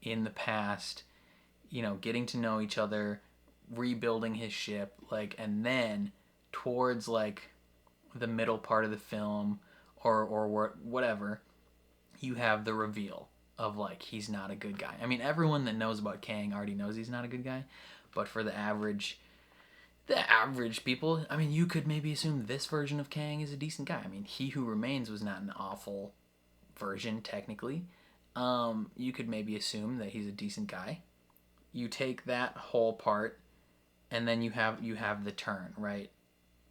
in the past, you know, getting to know each other, rebuilding his ship, like, and then towards, like, the middle part of the film or whatever, you have the reveal of, like, he's not a good guy. I mean, everyone that knows about Kang already knows he's not a good guy, but for the average people, I mean, you could maybe assume this version of Kang is a decent guy. I mean, He Who Remains was not an awful version, technically. You could maybe assume that he's a decent guy. You take that whole part, and then you have the turn, right?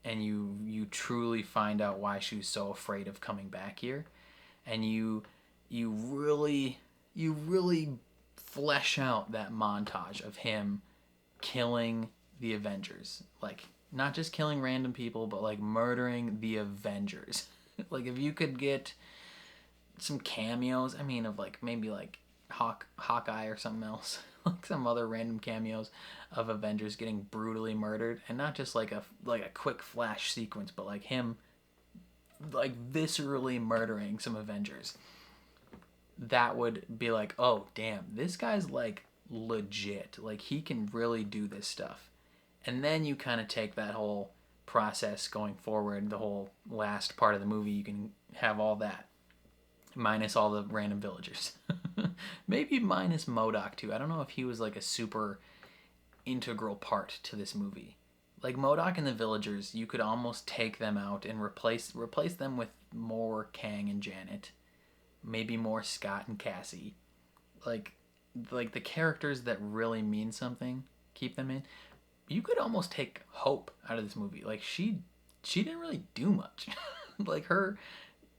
And you truly find out why she was so afraid of coming back here, and you really flesh out that montage of him killing the Avengers, like, not just killing random people, but, like, murdering the Avengers. Like, if you could get some cameos, I mean, of, like, maybe, like, Hawkeye or something else, like some other random cameos of Avengers getting brutally murdered, and not just like a quick flash sequence, but like him, like, viscerally murdering some Avengers. That would be like, oh damn, this guy's, like, legit, like, he can really do this stuff. And then you kind of take that whole process going forward, the whole last part of the movie, you can have all that minus all the random villagers. Maybe minus MODOK too. I don't know if he was, like, a super integral part to this movie. Like, MODOK and the villagers, you could almost take them out and replace them with more Kang and Janet. Maybe more Scott and Cassie. Like the characters that really mean something, keep them in. You could almost take Hope out of this movie. Like, she didn't really do much. Like,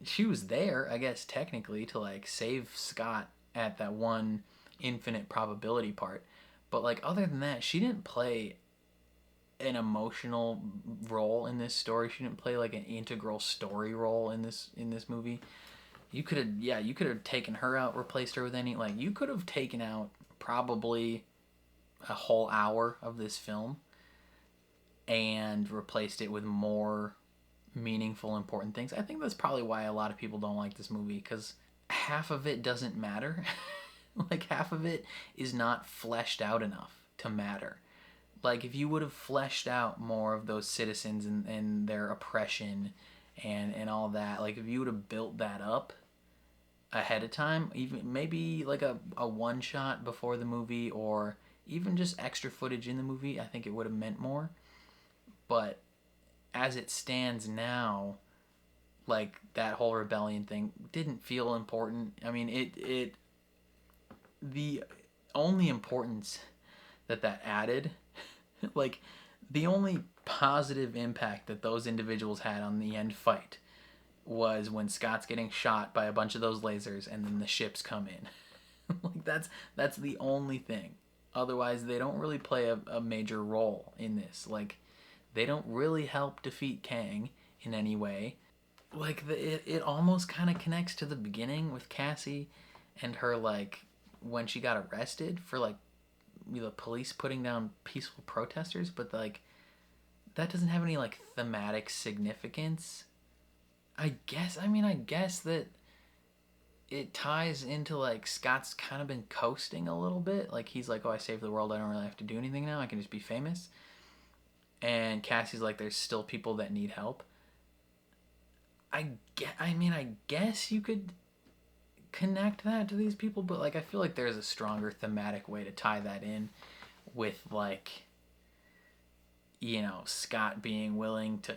she was there, I guess, technically, to, like, save Scott at that one infinite probability part. But, like, other than that, she didn't play an emotional role in this story. She didn't play, like, an integral story role in this movie. You could have taken her out, replaced her with any, like, you could have taken out probably a whole hour of this film and replaced it with more meaningful, important things. I think that's probably why a lot of people don't like this movie, because half of it doesn't matter. Like, half of it is not fleshed out enough to matter. Like, if you would have fleshed out more of those citizens and their oppression and all that, like, if you would have built that up ahead of time, even maybe like a one shot before the movie, or even just extra footage in the movie, I think it would have meant more. But as it stands now, like, that whole rebellion thing didn't feel important. I mean, the only importance that added, like, the only positive impact that those individuals had on the end fight was when Scott's getting shot by a bunch of those lasers and then the ships come in. Like, that's the only thing. Otherwise, they don't really play a major role in this. Like, they don't really help defeat Kang in any way. Like, it almost kind of connects to the beginning with Cassie and her, like, when she got arrested for, like, the police putting down peaceful protesters, but, like, that doesn't have any, like, thematic significance. I guess that it ties into, like, Scott's kind of been coasting a little bit. Like, he's like, oh, I saved the world, I don't really have to do anything now, I can just be famous. And Cassie's like, there's still people that need help. I guess you could connect that to these people, but, like, I feel like there's a stronger thematic way to tie that in with, like, you know, Scott being willing to,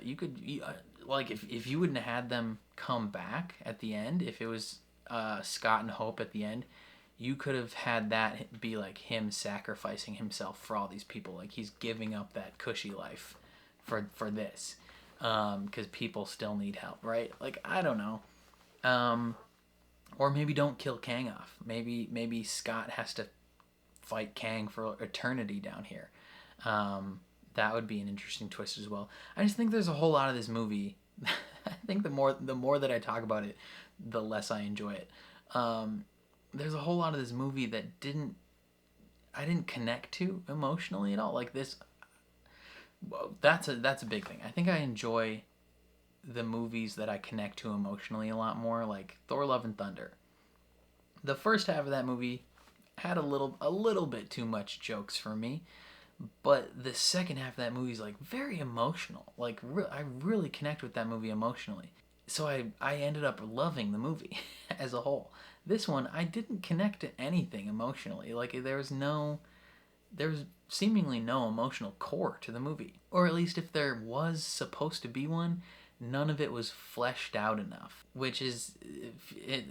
like, if you wouldn't have had them come back at the end, if it was Scott and Hope at the end, you could have had that be, like, him sacrificing himself for all these people. Like, he's giving up that cushy life for this, because people still need help, right? Like, I don't know. Or maybe don't kill Kang off. Maybe Scott has to fight Kang for eternity down here. That would be an interesting twist as well. I just think there's a whole lot of this movie. I think the more that I talk about it, the less I enjoy it. There's a whole lot of this movie that I didn't connect to emotionally at all. Like this, well, that's a big thing. I think I enjoy the movies that I connect to emotionally a lot more, like Thor: Love and Thunder. The first half of that movie had a little bit too much jokes for me, but the second half of that movie is like very emotional. Like I really connect with that movie emotionally. So I ended up loving the movie as a whole. This one, I didn't connect to anything emotionally. Like there was seemingly no emotional core to the movie. Or at least if there was supposed to be one, none of it was fleshed out enough. Which is,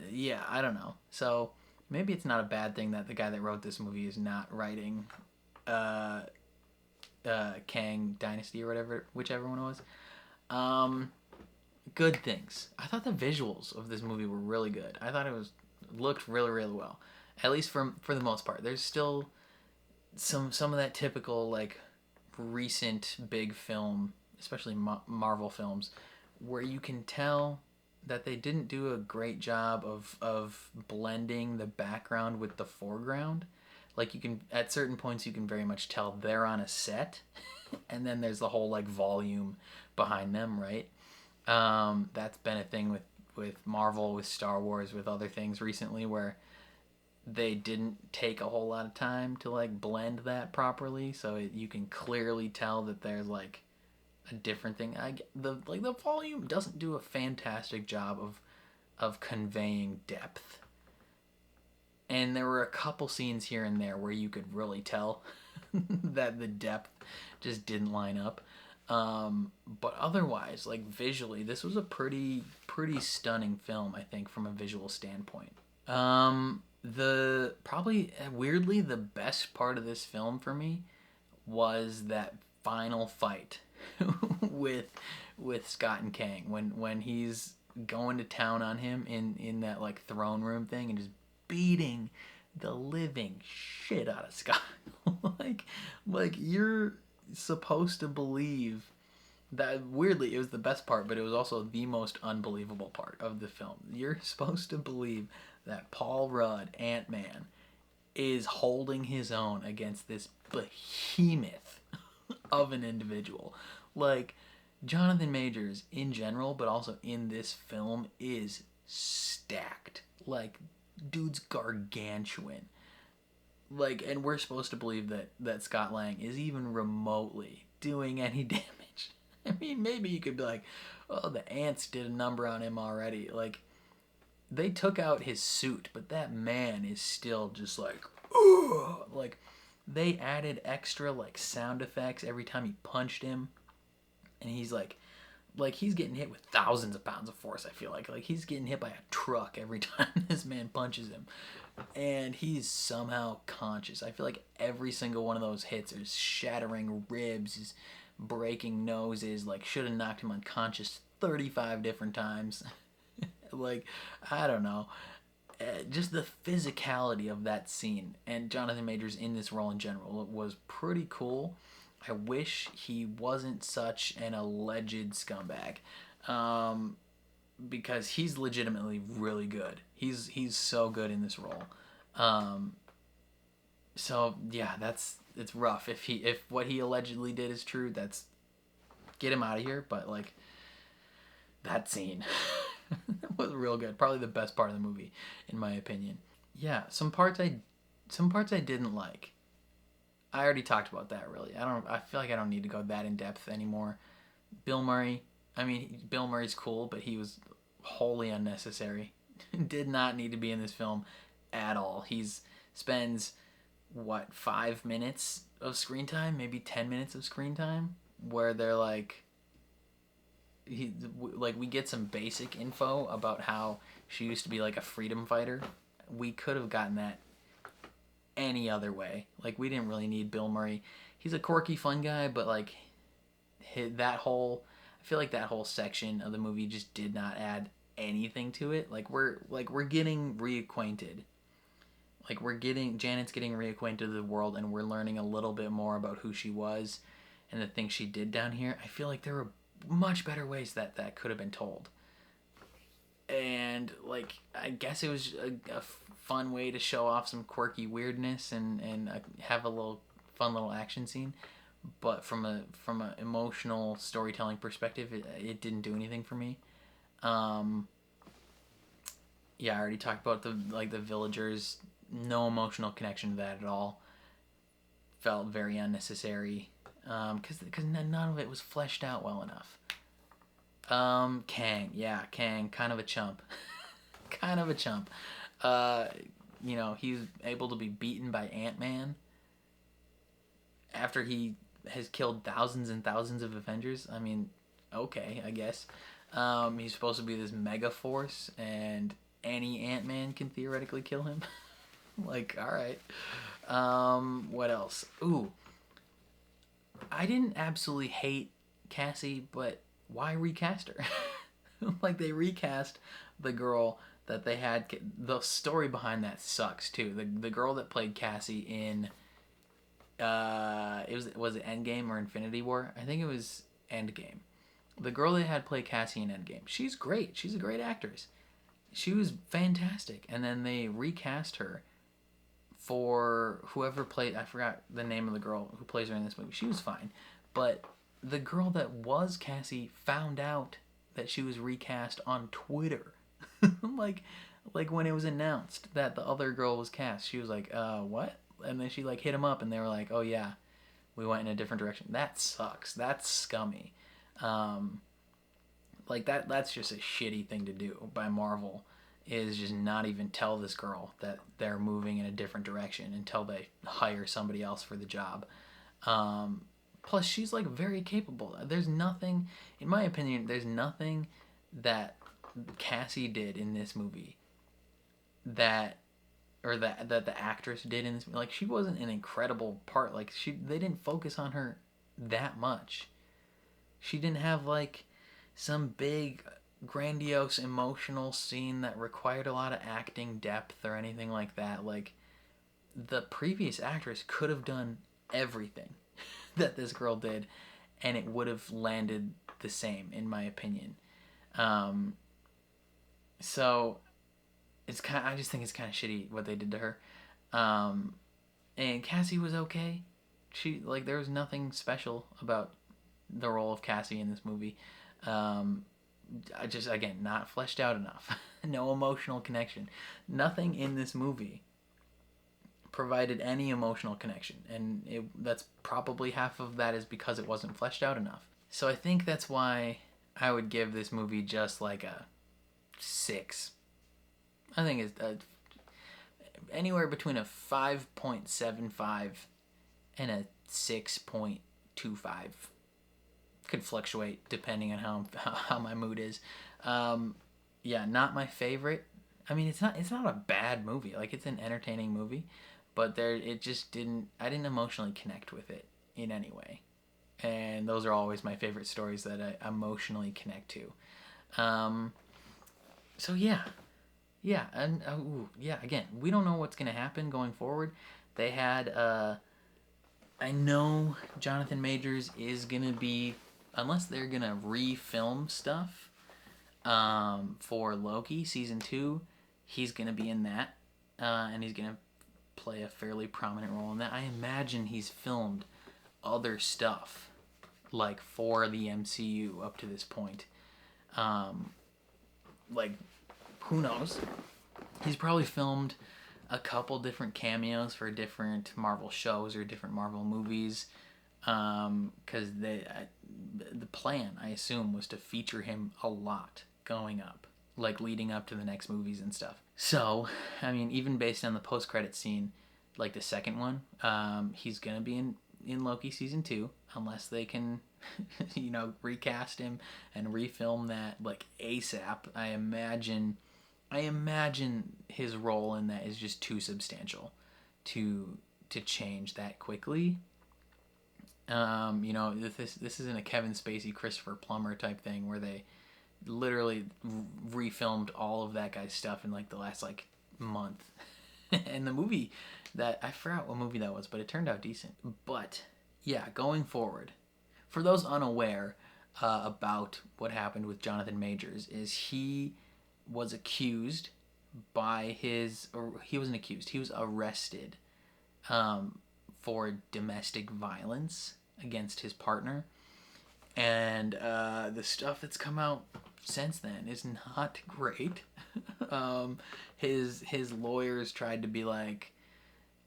yeah, I don't know. So maybe it's not a bad thing that the guy that wrote this movie is not writing Kang Dynasty or whatever, whichever one it was. Good things. I thought the visuals of this movie were really good. I thought it looked really, really well. At least for the most part. There's still some of that typical like recent big film, especially Marvel films, where you can tell that they didn't do a great job of blending the background with the foreground. Like you can, at certain points, you can very much tell they're on a set, and then there's the whole like volume behind them, right? That's been a thing with Marvel, with Star Wars, with other things recently, where they didn't take a whole lot of time to like blend that properly, so you can clearly tell that there's like a different thing. The volume doesn't do a fantastic job of conveying depth. And there were a couple scenes here and there where you could really tell that the depth just didn't line up. But otherwise, like visually, this was a pretty stunning film, I think, from a visual standpoint. Probably weirdly the best part of this film for me was that final fight with Scott and Kang when he's going to town on him in that like throne room thing and just beating the living shit out of Scott. like you're supposed to believe that. Weirdly, it was the best part, but it was also the most unbelievable part of the film. You're supposed to believe that Paul Rudd, Ant-Man, is holding his own against this behemoth of an individual. Like, Jonathan Majors in general, but also in this film, is stacked. Like, dude's gargantuan. Like, and we're supposed to believe that Scott Lang is even remotely doing any damage. I mean, maybe you could be like, oh, the ants did a number on him already. Like, they took out his suit, but that man is still just like, ugh! Like, they added extra, like, sound effects every time he punched him. And he's like he's getting hit with thousands of pounds of force, I feel like. Like, he's getting hit by a truck every time this man punches him. And he's somehow conscious. I feel like every single one of those hits is shattering ribs, is breaking noses, like, should have knocked him unconscious 35 different times. Like, I don't know. Just the physicality of that scene and Jonathan Majors in this role in general was pretty cool. I wish he wasn't such an alleged scumbag, because he's legitimately really good. He's so good in this role. So yeah, it's rough. If what he allegedly did is true, that's, get him out of here. But like, that scene was real good. Probably the best part of the movie, in my opinion. Yeah, some parts I didn't like. I already talked about that, really. I feel like I don't need to go that in depth anymore. Bill Murray. I mean, Bill Murray's cool, but he was wholly unnecessary. Did not need to be in this film at all. Spends 5 minutes of screen time, maybe 10 minutes of screen time, where they're like, we get some basic info about how she used to be like a freedom fighter. We could have gotten that any other way. Like, we didn't really need Bill Murray. He's a quirky, fun guy, but like, I feel like that whole section of the movie just did not add anything to it. Like, we're getting reacquainted. like Janet's getting reacquainted to the world, and we're learning a little bit more about who she was and the things she did down here. I feel like there were much better ways that could have been told. And like, I guess it was a fun way to show off some quirky weirdness and have a little fun little action scene. But from a emotional storytelling perspective, it didn't do anything for me. Yeah, I already talked about the villagers. No emotional connection to that at all. Felt very unnecessary. Because none of it was fleshed out well enough. Kang, kind of a chump. Kind of a chump. You know, he's able to be beaten by Ant-Man after he has killed thousands and thousands of Avengers. I mean, okay, I guess. He's supposed to be this mega force, and any Ant-Man can theoretically kill him. Like, alright. What else? Ooh. I didn't absolutely hate Cassie, but why recast her? Like, they recast the girl that they had. The story behind that sucks too. The girl that played Cassie in was it Endgame or Infinity War? I think it was Endgame. The girl they had play Cassie in Endgame. She's great. She's a great actress. She was fantastic. And then they recast her for whoever played, I forgot the name of the girl who plays her in this movie. She was fine. But the girl that was Cassie found out that she was recast on Twitter. like when it was announced that the other girl was cast, she was like, what? And then she like hit him up, and they were like, oh yeah, we went in a different direction. That sucks. That's scummy. Like that's just a shitty thing to do by Marvel, is just not even tell this girl that they're moving in a different direction until they hire somebody else for the job. Plus, she's like very capable. There's nothing, in my opinion, there's nothing that Cassie did in this movie that the actress did in this movie. Like, she wasn't an incredible part. Like, they didn't focus on her that much. She didn't have like some big grandiose emotional scene that required a lot of acting depth or anything like that. Like, the previous actress could have done everything that this girl did, and it would have landed the same, in my opinion. So I just think it's kind of shitty what they did to her. And Cassie was okay. There was nothing special about the role of Cassie in this movie. Again, not fleshed out enough. No emotional connection. Nothing in this movie provided any emotional connection, and that's probably half of that is because it wasn't fleshed out enough. So I think that's why I would give this movie just like a 6. I think it's anywhere between a 5.75 and a 6.25. Could fluctuate depending on how my mood is. Yeah, not my favorite. I mean, it's not a bad movie. Like, it's an entertaining movie, but I didn't emotionally connect with it in any way. And those are always my favorite stories that I emotionally connect to. So yeah, and again, we don't know what's gonna happen going forward. They had I know Jonathan Majors is gonna be, unless they're gonna refilm stuff for Loki season 2, he's gonna be in that, and he's gonna play a fairly prominent role in that. I imagine he's filmed other stuff like for the MCU up to this point. Like, who knows? He's probably filmed a couple different cameos for different Marvel shows or different Marvel movies, because the plan, I assume, was to feature him a lot going up, like leading up to the next movies and stuff. So, I mean, even based on the post-credit scene, like the second one, he's gonna be in Loki season 2, unless they can recast him and refilm that like ASAP. I imagine his role in that is just too substantial to change that quickly. This isn't a Kevin Spacey, Christopher Plummer type thing where they literally refilmed all of that guy's stuff in like the last like month in the movie that I forgot what movie that was, but it turned out decent. But yeah, going forward, for those unaware about what happened with Jonathan Majors, is he was accused by his, or he wasn't accused, he was arrested for domestic violence against his partner. And the stuff that's come out since then is not great. His lawyers tried to be like,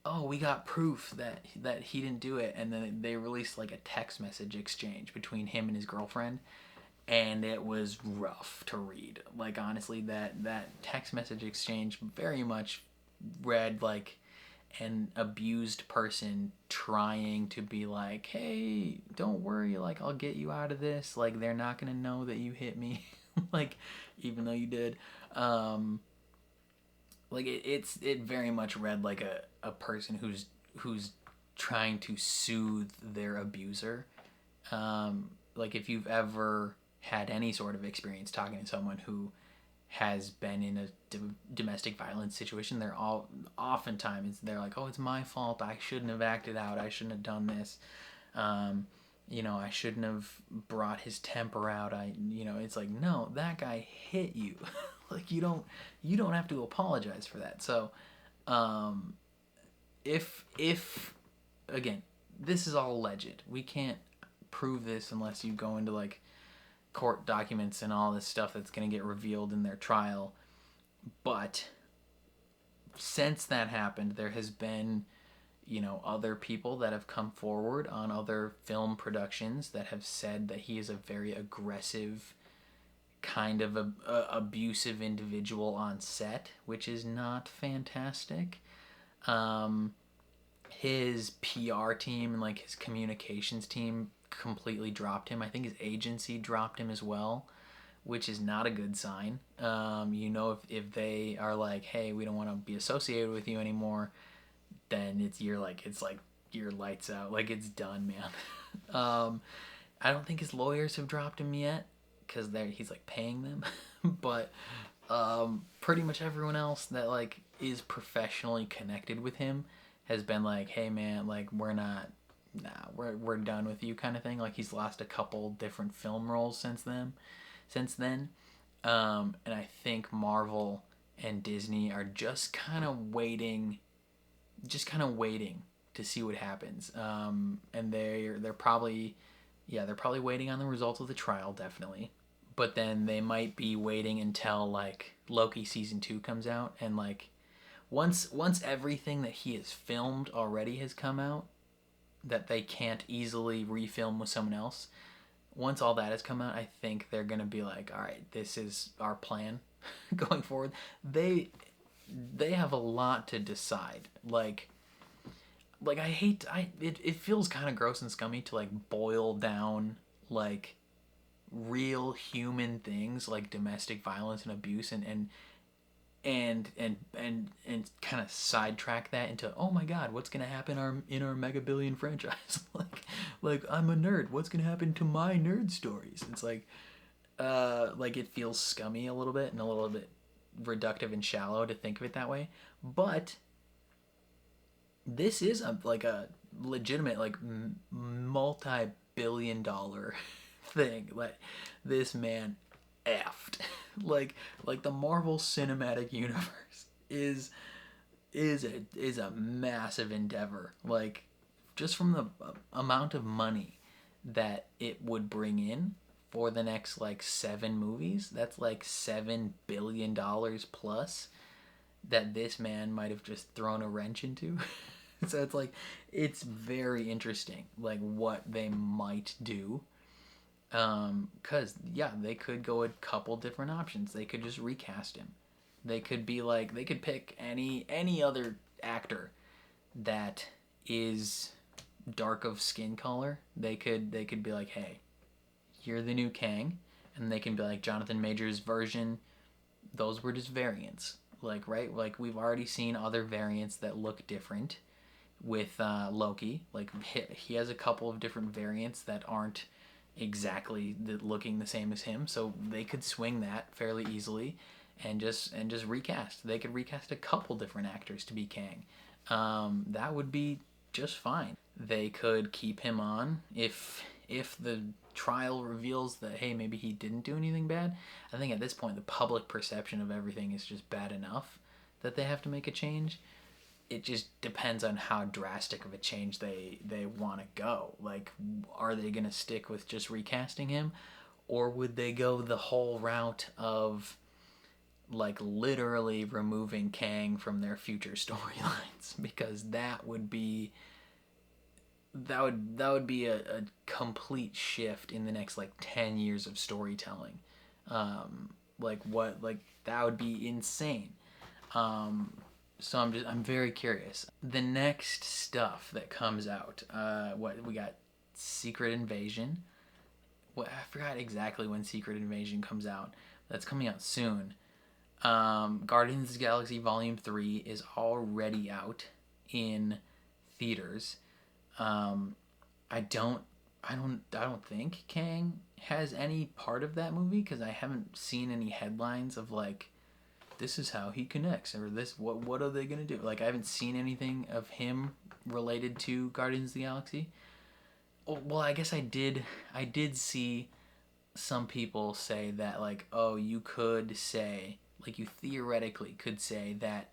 oh, we got proof that he didn't do it, and then they released like a text message exchange between him and his girlfriend, and it was rough to read. Like, honestly, that text message exchange very much read like an abused person trying to be like, hey, don't worry, like, I'll get you out of this, like, they're not gonna know that you hit me. Like, even though you did. Like, it very much read like a person who's trying to soothe their abuser. Like, if you've ever had any sort of experience talking to someone who has been in a domestic violence situation, they're all oftentimes they're like, oh, it's my fault, I shouldn't have acted out, I shouldn't have done this, you know, I shouldn't have brought his temper out, it's like, no, that guy hit you. Like, you don't have to apologize for that. So if again, this is all alleged, we can't prove this unless you go into like court documents and all this stuff that's going to get revealed in their trial. But since that happened, there has been, other people that have come forward on other film productions that have said that he is a very aggressive, kind of abusive individual on set, which is not fantastic. His PR team and like his communications team completely dropped him. I think his agency dropped him as well, which is not a good sign. If they are like, hey, we don't want to be associated with you anymore, then it's your lights out, like, it's done, man. I don't think his lawyers have dropped him yet because he's like paying them. But pretty much everyone else that like is professionally connected with him has been like, hey man, like, we're done with you, kind of thing. Like, he's lost a couple different film roles since then. And I think Marvel and Disney are just kind of waiting to see what happens. And they're probably waiting on the results of the trial, definitely. But then they might be waiting until like Loki season 2 comes out, and like once everything that he has filmed already has come out, that they can't easily refilm with someone else. Once all that has come out, I think they're going to be like, all right, this is our plan going forward. They have a lot to decide. Like it feels kind of gross and scummy to like boil down like real human things like domestic violence and abuse and kind of sidetrack that into, oh my god, what's gonna happen in our mega billion franchise? like I'm a nerd, what's gonna happen to my nerd stories? It's like it feels scummy a little bit and a little bit reductive and shallow to think of it that way. But this is a legitimate like multi-billion-dollar thing. Like, this man effed. like the Marvel Cinematic Universe is a massive endeavor. Like, just from the amount of money that it would bring in for the next like 7 movies, that's like $7 billion plus that this man might have just thrown a wrench into. So it's like, it's very interesting like what they might do. Cause yeah, they could go a couple different options. They could just recast him. They could be like, they could pick any other actor that is dark of skin color. They could be like, hey, you're the new Kang, and they can be like, Jonathan Majors' version, those were just variants. Like, right? Like, we've already seen other variants that look different with Loki. Like, he has a couple of different variants that aren't exactly looking the same as him, so they could swing that fairly easily and just recast. They could recast a couple different actors to be Kang. That would be just fine. They could keep him on if the trial reveals that, hey, maybe he didn't do anything bad. I think at this point the public perception of everything is just bad enough that they have to make a change. It just depends on how drastic of a change they want to go. Like, are they going to stick with just recasting him, or would they go the whole route of like literally removing Kang from their future storylines? Because that would be a complete shift in the next like 10 years of storytelling. That would be insane. So I'm very curious. The next stuff that comes out, what we got, Secret Invasion. I forgot exactly when Secret Invasion comes out. That's coming out soon. Guardians of the Galaxy Volume 3 is already out in theaters. I don't think Kang has any part of that movie, because I haven't seen any headlines of like, this is how he connects, or this, what are they gonna do? Like, I haven't seen anything of him related to Guardians of the Galaxy. Oh, well, I guess I did see some people say that, like, oh, you could say, like, you theoretically could say that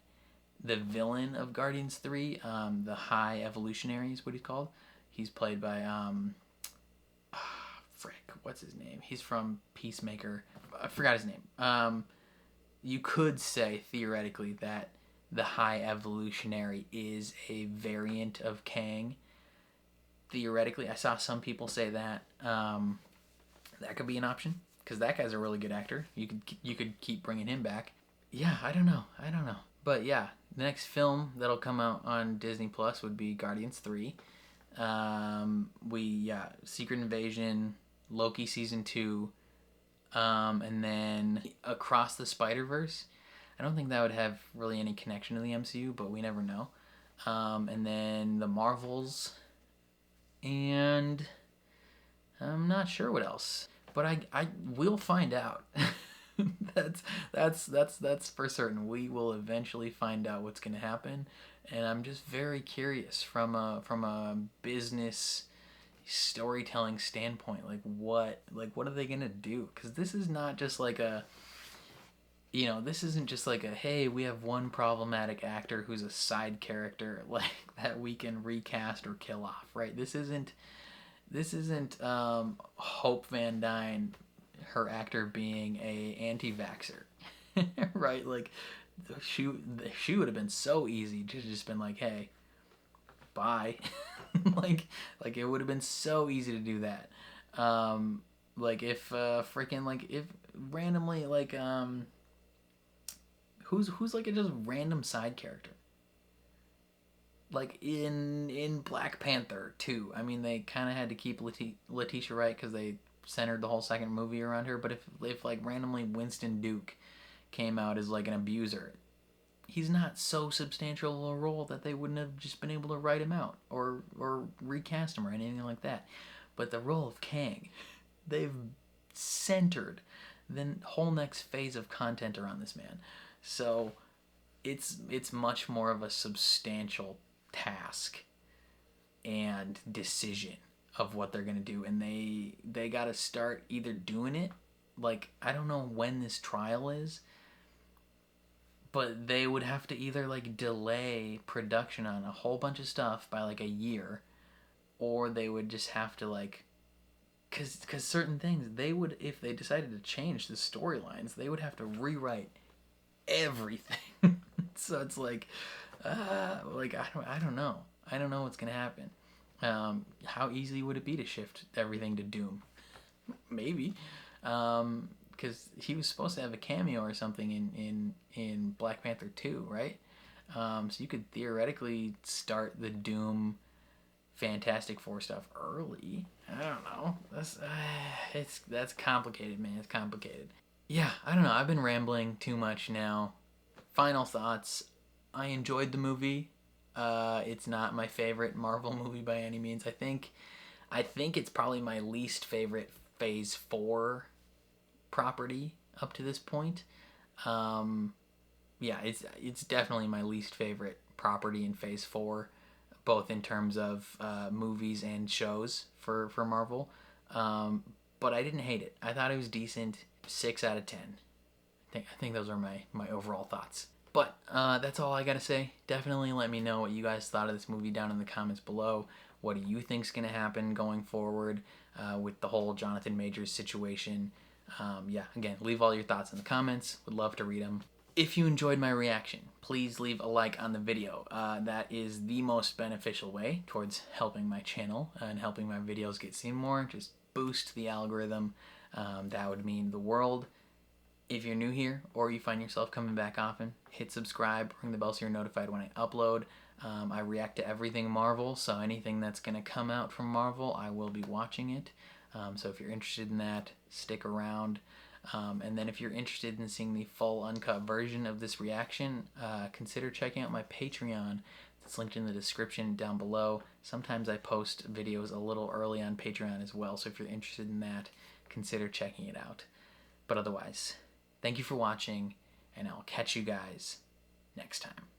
the villain of Guardians 3, the High Evolutionary is what he's called. He's played by what's his name? He's from Peacemaker. I forgot his name. You could say theoretically that the High Evolutionary is a variant of Kang. Theoretically, I saw some people say that that could be an option, because that guy's a really good actor. You could keep bringing him back. Yeah, I don't know. But yeah, the next film that'll come out on Disney Plus would be Guardians 3. Secret Invasion, Loki Season 2, and then Across the Spider-Verse. I don't think that would have really any connection to the MCU, but we never know. And then the Marvels, and I'm not sure what else, but I will find out. that's for certain. We will eventually find out what's going to happen, and I'm just very curious from a business storytelling standpoint, like what are they going to do? Because this is not just like this isn't just like a, hey, we have one problematic actor who's a side character like that we can recast or kill off, right? This isn't Hope Van Dyne, her actor being a anti-vaxxer, right? Like, she would have been so easy to just been like, hey, bye. like it would have been so easy to do that. Like if if randomly, like who's like a just random side character, like in Black Panther 2. I mean, they kind of had to keep Letitia Wright because they centered the whole second movie around her. But if like randomly Winston Duke came out as like an abuser, he's not so substantial a role that they wouldn't have just been able to write him out or recast him or anything like that. But the role of Kang, they've centered the whole next phase of content around this man. So it's much more of a substantial task and decision of what they're gonna do, and they gotta start either doing it, like, I don't know when this trial is, but they would have to either like delay production on a whole bunch of stuff by like a year, or they would just have to like, cause certain things, they would, if they decided to change the storylines, they would have to rewrite everything. So it's like I don't know what's gonna happen. How easy would it be to shift everything to Doom? Maybe, because he was supposed to have a cameo or something in Black Panther 2, right? So you could theoretically start the Doom Fantastic Four stuff early. I don't know. That's complicated, man. It's complicated. Yeah, I don't know. I've been rambling too much now. Final thoughts. I enjoyed the movie. It's not my favorite Marvel movie by any means. I think it's probably my least favorite Phase 4 property up to this point. Yeah, it's definitely my least favorite property in Phase 4, both in terms of movies and shows for Marvel. But I didn't hate it. I thought it was decent. 6 out of 10. I think those are my overall thoughts. But that's all I gotta say. Definitely let me know what you guys thought of this movie down in the comments below. What do you think's gonna happen going forward with the whole Jonathan Majors situation? Yeah, again, leave all your thoughts in the comments. Would love to read them. If you enjoyed my reaction, please leave a like on the video. That is the most beneficial way towards helping my channel and helping my videos get seen more. Just boost the algorithm. That would mean the world. If you're new here or you find yourself coming back often, hit subscribe, ring the bell so you're notified when I upload. I react to everything Marvel, so anything that's going to come out from Marvel, I will be watching it. So if you're interested in that, stick around. And then if you're interested in seeing the full uncut version of this reaction, consider checking out my Patreon. It's linked in the description down below. Sometimes I post videos a little early on Patreon as well, so if you're interested in that, consider checking it out. But otherwise, thank you for watching, and I'll catch you guys next time.